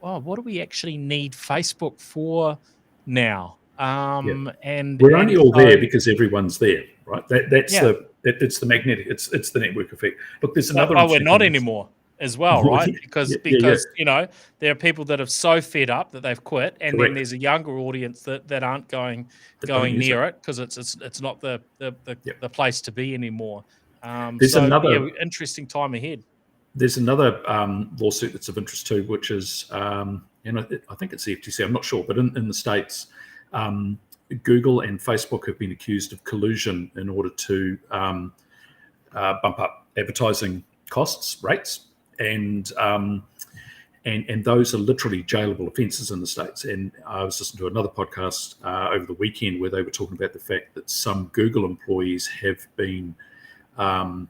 what do we actually need Facebook for now? And we're only all there because everyone's there, right? That's the magnetic. It's the network effect. Look, there's another. We're not anymore as well, right? Because there are people that are so fed up that they've quit, and then there's a younger audience that aren't going near it because it's not the place to be anymore. There's another interesting time ahead. There's another lawsuit that's of interest too, which is, I think it's the FTC. I'm not sure, but in the States, Google and Facebook have been accused of collusion in order to bump up advertising rates, and those are literally jailable offences in the States. And I was listening to another podcast over the weekend where they were talking about the fact that some Google employees have been, I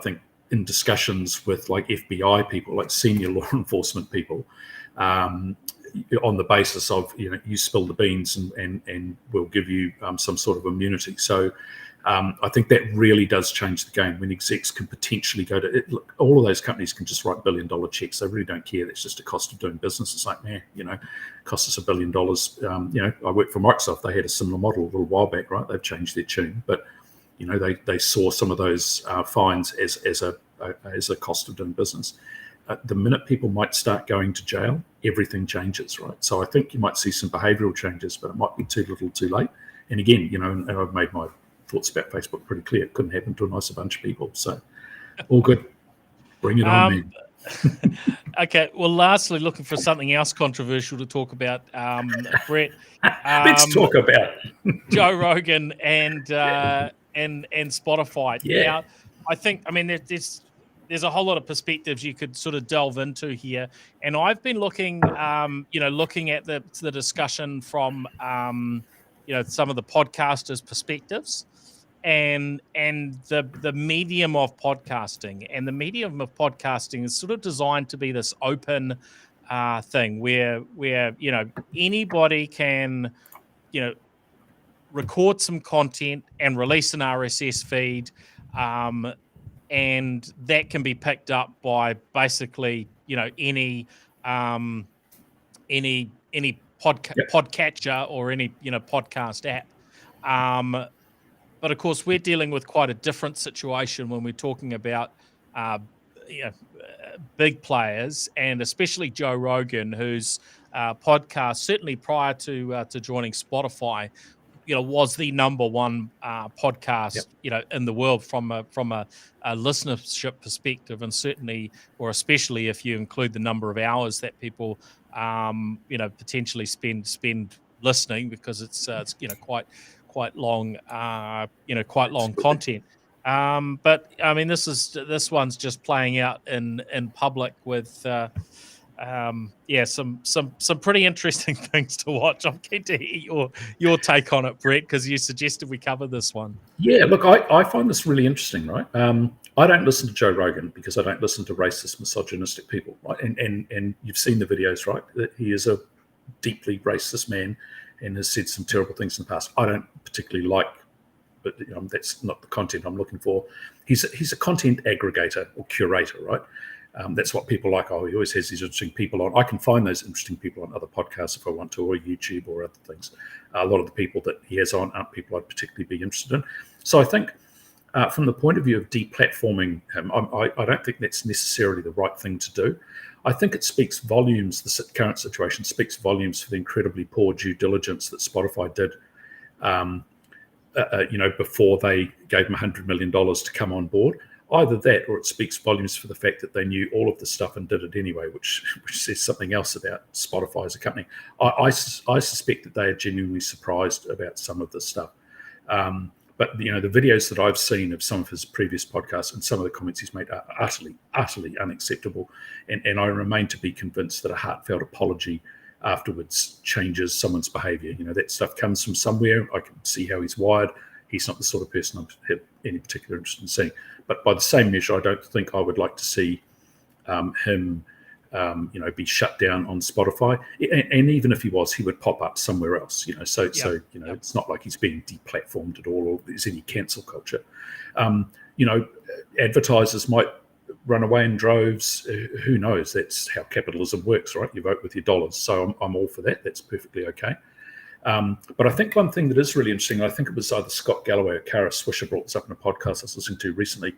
think, in discussions with like FBI people, like senior law enforcement people, on the basis of you spill the beans and we'll give you some sort of immunity. So I think that really does change the game when execs can potentially go to it. Look, all of those companies can just write $1 billion checks. They really don't care. That's just a cost of doing business. It's like, cost us $1 billion. I worked for Microsoft. They had a similar model a little while back, right? They've changed their tune, but they saw some of those fines as a cost of doing business. The minute people might start going to jail, everything changes, right? So I think you might see some behavioural changes, but it might be too little, too late. And again, and I've made my thoughts about Facebook pretty clear. It couldn't happen to a nicer bunch of people. So all good. Bring it on, man. Okay. Well, lastly, looking for something else controversial to talk about, Brett. Let's talk about Joe Rogan and Spotify. Yeah. Now, I think, there's there's a whole lot of perspectives you could sort of delve into here, and I've been looking, looking at the discussion from, some of the podcasters' perspectives, and the medium of podcasting, and the medium of podcasting is sort of designed to be this open thing where anybody can record some content and release an RSS feed, and that can be picked up by basically any podcatcher or any podcast app. But of course, we're dealing with quite a different situation when we're talking about big players, and especially Joe Rogan, whose podcast, certainly prior to joining Spotify, was the number one podcast, in the world from a listenership perspective, and certainly, or especially if you include the number of hours that people, potentially spend listening, because it's quite long, quite long content. But I mean, this one's just playing out in public with. Some pretty interesting things to watch. I'm keen to hear your take on it, Brett, because you suggested we cover this one. Yeah, look, I find this really interesting, right? I don't listen to Joe Rogan because I don't listen to racist, misogynistic people, right? And you've seen the videos, right? That he is a deeply racist man and has said some terrible things in the past. I don't particularly like, but that's not the content I'm looking for. He's a content aggregator or curator, right? That's what people like. Oh, he always has these interesting people on. I can find those interesting people on other podcasts if I want to, or YouTube or other things. A lot of the people that he has on aren't people I'd particularly be interested in. So I think from the point of view of deplatforming him, I don't think that's necessarily the right thing to do. I think it speaks volumes, the current situation speaks volumes for the incredibly poor due diligence that Spotify did, before they gave him $100 million to come on board. Either that, or it speaks volumes for the fact that they knew all of the stuff and did it anyway, which says something else about Spotify as a company. I suspect that they are genuinely surprised about some of this stuff. But the videos that I've seen of some of his previous podcasts and some of the comments he's made are utterly unacceptable. And I remain to be convinced that a heartfelt apology afterwards changes someone's behavior. That stuff comes from somewhere. I can see how he's wired. He's not the sort of person I have any particular interest in seeing. But by the same measure, I don't think I would like to see him, be shut down on Spotify. And even if he was, he would pop up somewhere else. It's not like he's being deplatformed at all, or there's any cancel culture. Advertisers might run away in droves. Who knows? That's how capitalism works, right? You vote with your dollars. So I'm all for that. That's perfectly okay. But I think one thing that is really interesting, I think it was either Scott Galloway or Kara Swisher brought this up in a podcast I was listening to recently.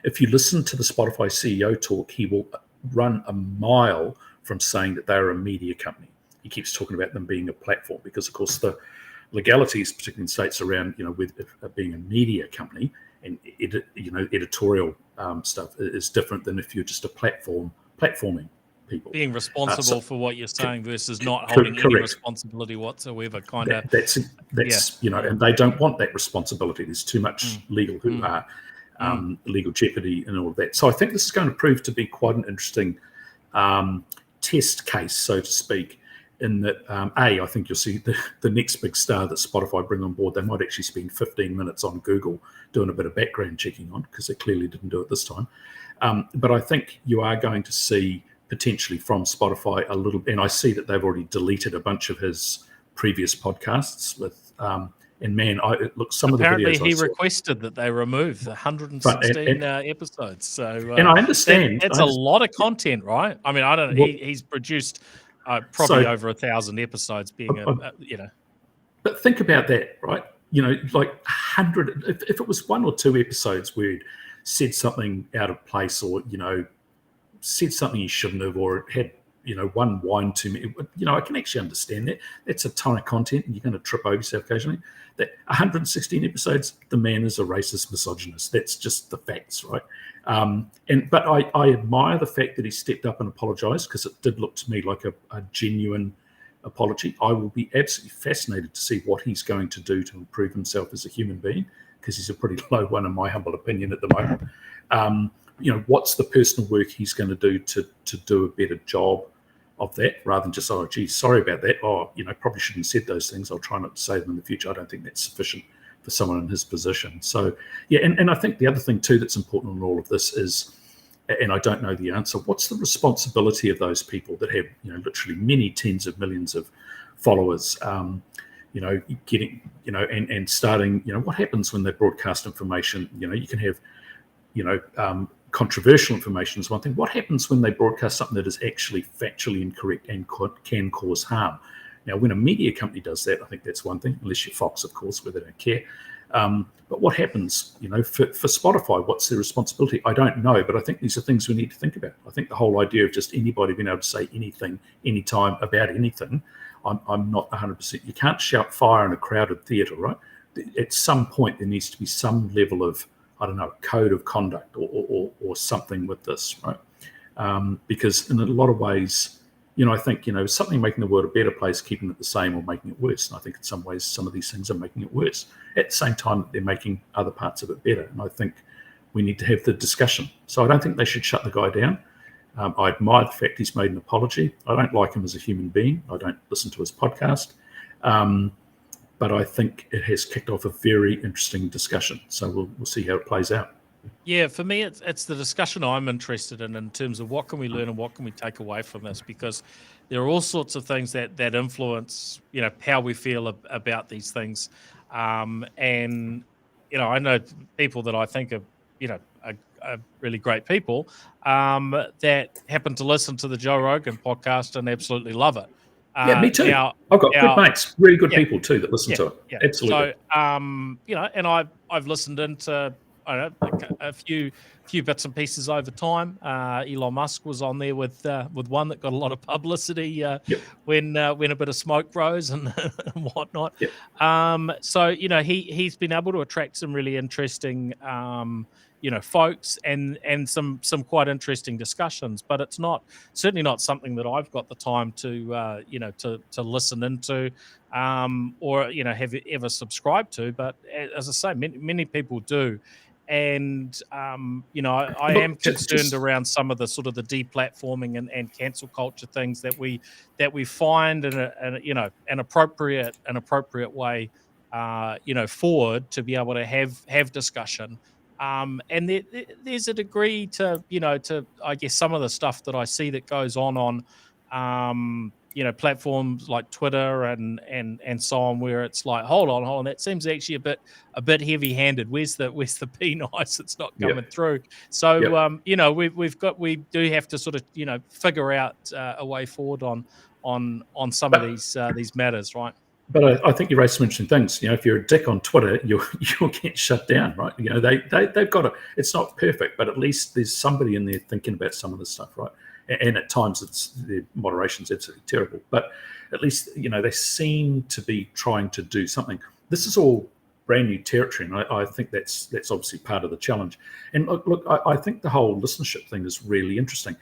If you listen to the Spotify CEO talk, he will run a mile from saying that they're a media company. He keeps talking about them being a platform because, of course, the legalities, particularly in states around, with being a media company and editorial stuff is different than if you're just a platforming people. Being responsible for what you're saying versus not holding any responsibility whatsoever, kind of. That's and they don't want that responsibility. There's too much legal legal jeopardy and all of that. So I think this is going to prove to be quite an interesting test case, so to speak, in that, I think you'll see the next big star that Spotify bring on board, they might actually spend 15 minutes on Google doing a bit of background checking on, because they clearly didn't do it this time. But I think you are going to see potentially from Spotify a little, and I see that they've already deleted a bunch of his previous podcasts with, and man, some of the videos. Apparently, he requested that they remove the 116 episodes. So, and I understand that's a lot of content, right? I mean, I don't. He's produced probably over 1,000 episodes. But think about that, right? Like 100. If it was 1 or 2 episodes where he'd said something out of place, or said something he shouldn't have, or had one wine too many, I can actually understand that. That's a ton of content, and you're going to trip over yourself occasionally. That 116 episodes, the man is a racist misogynist. That's just the facts, right? But I admire the fact that he stepped up and apologized, because it did look to me like a genuine apology. I will be absolutely fascinated to see what he's going to do to improve himself as a human being, because he's a pretty low one in my humble opinion at the moment. What's the personal work he's going to do to do a better job of that, rather than just, oh, geez, sorry about that. Oh, probably shouldn't have said those things. I'll try not to say them in the future. I don't think that's sufficient for someone in his position. So, yeah, and I think the other thing too that's important in all of this is, and I don't know the answer, what's the responsibility of those people that have, literally many tens of millions of followers, getting, and starting, what happens when they broadcast information? You can have, controversial information is one thing. What happens when they broadcast something that is actually factually incorrect and can cause harm? Now, when a media company does that, I think that's one thing, unless you're Fox, of course, where they don't care. But what happens, for Spotify, what's their responsibility? I don't know, but I think these are things we need to think about. I think the whole idea of just anybody being able to say anything, anytime about anything, I'm not 100%. You can't shout fire in a crowded theatre, right? At some point, there needs to be some level of, I don't know, code of conduct or something with this, right? Because in a lot of ways, I think, something making the world a better place, keeping it the same or making it worse. And I think in some ways, some of these things are making it worse. At the same time, they're making other parts of it better. And I think we need to have the discussion. So I don't think they should shut the guy down. I admire the fact he's made an apology. I don't like him as a human being. I don't listen to his podcast. But I think it has kicked off a very interesting discussion. So we'll see how it plays out. Yeah, for me, it's the discussion I'm interested in terms of what can we learn and what can we take away from this, because there are all sorts of things that influence, how we feel about these things. And, I know people that I think are really great people that happen to listen to the Joe Rogan podcast and absolutely love it. Yeah, me too. I've got good mates, really good people too that listen to it. Yeah. Absolutely. So, and I've listened into a few bits and pieces over time. Elon Musk was on there with one that got a lot of publicity when a bit of smoke rose and whatnot. Yep. So he's been able to attract some really interesting folks and some quite interesting discussions, but it's certainly not something that I've got the time to to listen into or have ever subscribed to. But as I say, many people do. And I am concerned around some of the sort of the deplatforming and cancel culture things that we find in an appropriate way forward to be able to have discussion. And there's a degree to I guess some of the stuff that I see that goes on platforms like Twitter and so on, where it's like, hold on, that seems actually a bit heavy-handed. Where's the be nice? It's not coming through. So we do have to sort of figure out a way forward on some of these matters, right? But I think you raised some interesting things. If you're a dick on Twitter, you'll get shut down, right? They've got it's not perfect, but at least there's somebody in there thinking about some of this stuff, right? And at times the moderation's absolutely terrible, but at least they seem to be trying to do something. This is all brand new territory, and I think that's obviously part of the challenge. And look, I think the whole listenership thing is really interesting.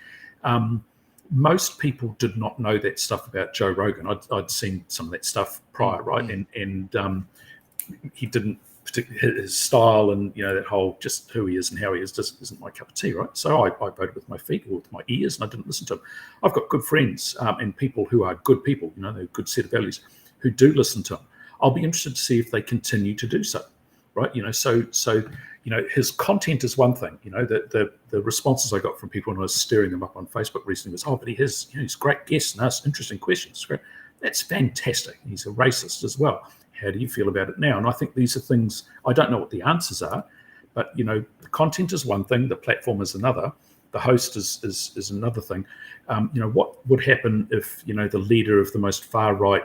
Most people did not know that stuff about Joe Rogan. I'd seen some of that stuff prior, right? And he didn't particularly, his style and that whole just who he is and how he is just isn't my cup of tea, right? So I voted with my feet or with my ears, and I didn't listen to him. I've got good friends and people who are good people, they're a good set of values, who do listen to him. I'll be interested to see if they continue to do so, right? So his content is one thing. The responses I got from people when I was stirring them up on Facebook recently was, but he has, he's great guests and asks interesting questions. Great. That's fantastic. He's a racist as well. How do you feel about it now? And I think these are things, I don't know what the answers are, but the content is one thing, the platform is another, the host is another thing. What would happen if the leader of the most far right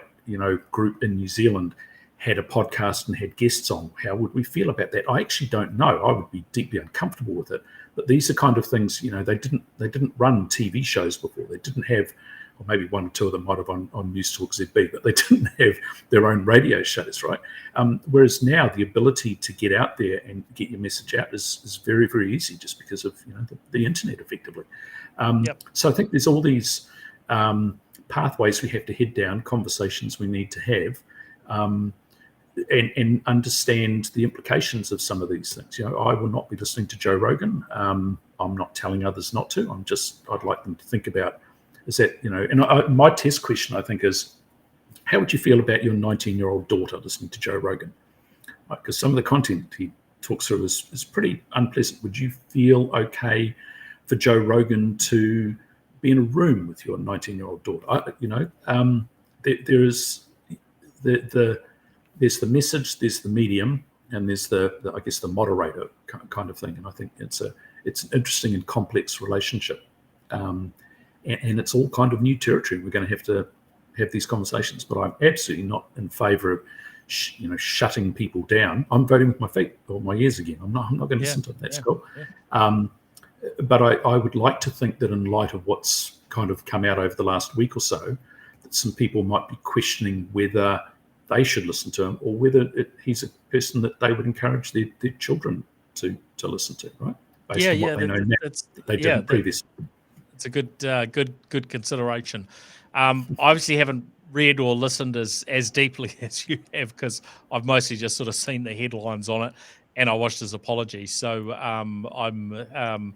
group in New Zealand had a podcast and had guests on? How would we feel about that? I actually don't know. I would be deeply uncomfortable with it. But these are kind of things, they didn't run TV shows before. They didn't have, or maybe one or two of them might have on News Talk ZB, but they didn't have their own radio shows, right? Whereas now the ability to get out there and get your message out is very, very easy just because of the internet, effectively. So I think there's all these pathways we have to head down, conversations we need to have. and understand the implications of some of these things. I will not be listening to Joe Rogan. I'm not telling others not to. I'd like them to think about, is that, and my test question, I think, is, how would you feel about your 19-year-old daughter listening to Joe Rogan? Because some of the content he talks through is pretty unpleasant. Would you feel okay for Joe Rogan to be in a room with your 19-year-old daughter? There's the message, there's the medium, and there's the I guess the moderator kind of thing. And I think it's an interesting and complex relationship, and it's all kind of new territory. We're going to have these conversations, but I'm absolutely not in favour of shutting people down. I'm voting with my feet or my ears again. I'm not going to listen to them. That's cool. Yeah. But I would like to think that in light of what's kind of come out over the last week or so, that some people might be questioning whether they should listen to him, or whether he's a person that they would encourage their children to listen to, right? Based on what they know now, they didn't previously. It's a good consideration. I obviously haven't read or listened as deeply as you have, because I've mostly just sort of seen the headlines on it, and I watched his apology. So I'm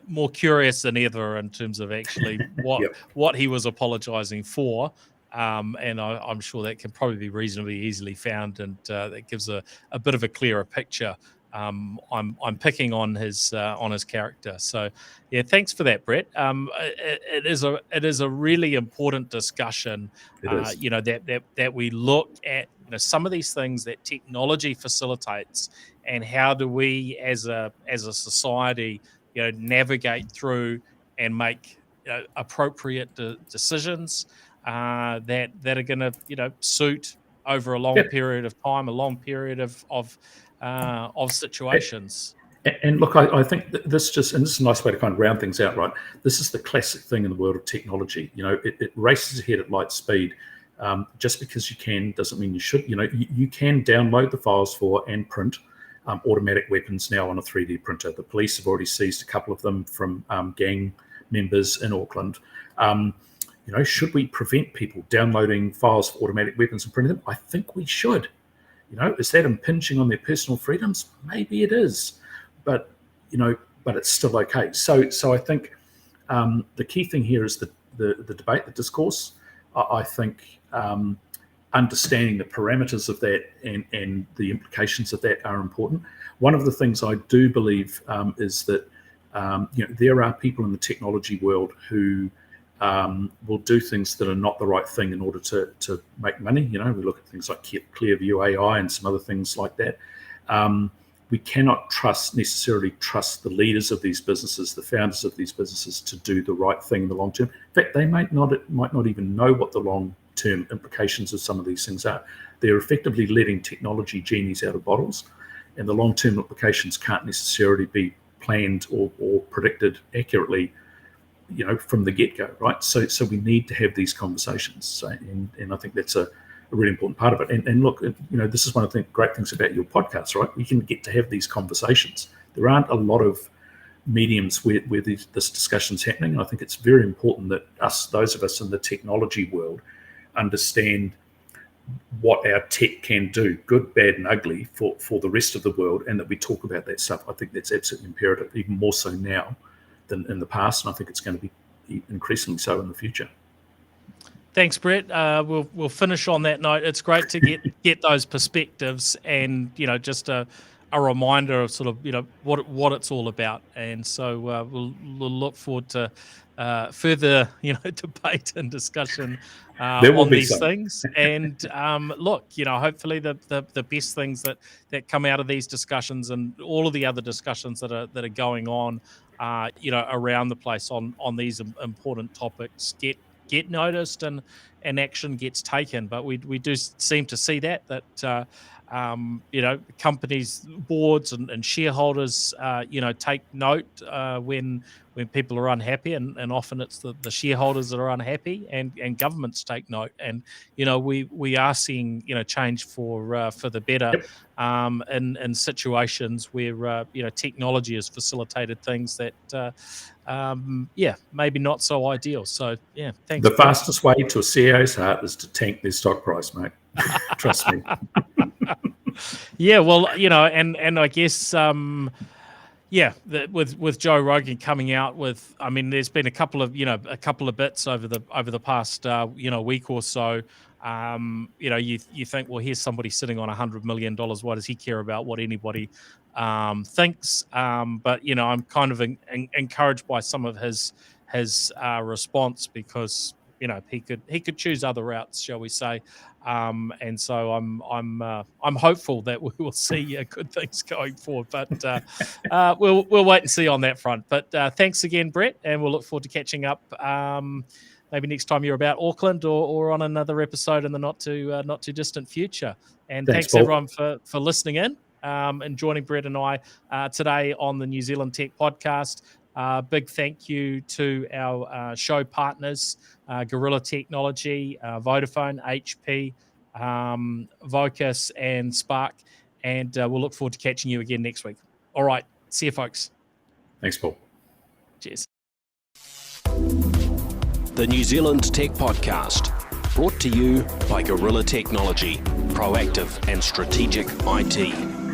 more curious than ever in terms of actually what he was apologizing for. And I'm sure that can probably be reasonably easily found, and that gives a bit of a clearer picture. I'm picking on his character. So yeah, thanks for that, Brett. It is a really important discussion. That we look at some of these things that technology facilitates, and how do we as a society navigate through and make appropriate decisions that are going to suit over a long period of time, a long period of situations. And look, I think this is a nice way to kind of round things out, right? This is the classic thing in the world of technology. It races ahead at light speed. Just because you can doesn't mean you should. You can download the files for and print automatic weapons now on a 3D printer. The police have already seized a couple of them from gang members in Auckland. Should we prevent people downloading files for automatic weapons and printing them? I think we should. Is that impinging on their personal freedoms? Maybe it is, but it's still okay. So I think the key thing here is the debate, the discourse. I think understanding the parameters of that and the implications of that are important. One of the things I do believe is that there are people in the technology world who will do things that are not the right thing in order to make money. We look at things like Clearview AI and some other things like that. We cannot necessarily trust the leaders of these businesses, the founders of these businesses, to do the right thing in the long term. In fact, they might not even know what the long-term implications of some of these things are. They're effectively letting technology genies out of bottles, and the long-term implications can't necessarily be planned or predicted accurately, from the get-go, right? So we need to have these conversations, and I think that's a really important part of it. And look, this is one of the great things about your podcast, right? We can get to have these conversations. There aren't a lot of mediums where this discussion's happening. And I think it's very important that those of us in the technology world, understand what our tech can do, good, bad, and ugly, for the rest of the world, and that we talk about that stuff. I think that's absolutely imperative, even more so now than in the past, and I think it's going to be increasingly so in the future. Thanks, Brett. We'll finish on that note. It's great to get those perspectives, and just a reminder of sort of what it's all about. And so we'll look forward to further debate and discussion on these things. And look, hopefully the best things that come out of these discussions and all of the other discussions that are going on, around the place on these important topics get noticed and action gets taken. But we do seem to see that companies, boards and shareholders take note when people are unhappy, and often it's the shareholders that are unhappy, and governments take note, and we are seeing change for the better. In situations where technology has facilitated things that maybe not so ideal. So yeah, thanks. The fastest way to a CEO's heart is to tank their stock price, mate. Trust me. Yeah, well, and I guess with Joe Rogan coming out with, I mean, there's been a couple of bits over the past week or so. You think, well, here's somebody sitting on $100 million. What does he care about what anybody thinks? But I'm kind of encouraged by some of his response, because he could choose other routes, shall we say? And so I'm hopeful that we will see good things going forward. But we'll wait and see on that front. But thanks again, Brett, and we'll look forward to catching up. Maybe next time you're about Auckland, or on another episode in the not too distant future. And thanks everyone for listening in and joining Brett and I today on the New Zealand Tech Podcast. Big thank you to our show partners, Gorilla Technology, Vodafone, HP, Vocus, and Spark. And we'll look forward to catching you again next week. All right. See you, folks. Thanks, Paul. Cheers. The New Zealand Tech Podcast, brought to you by Gorilla Technology, proactive and strategic IT.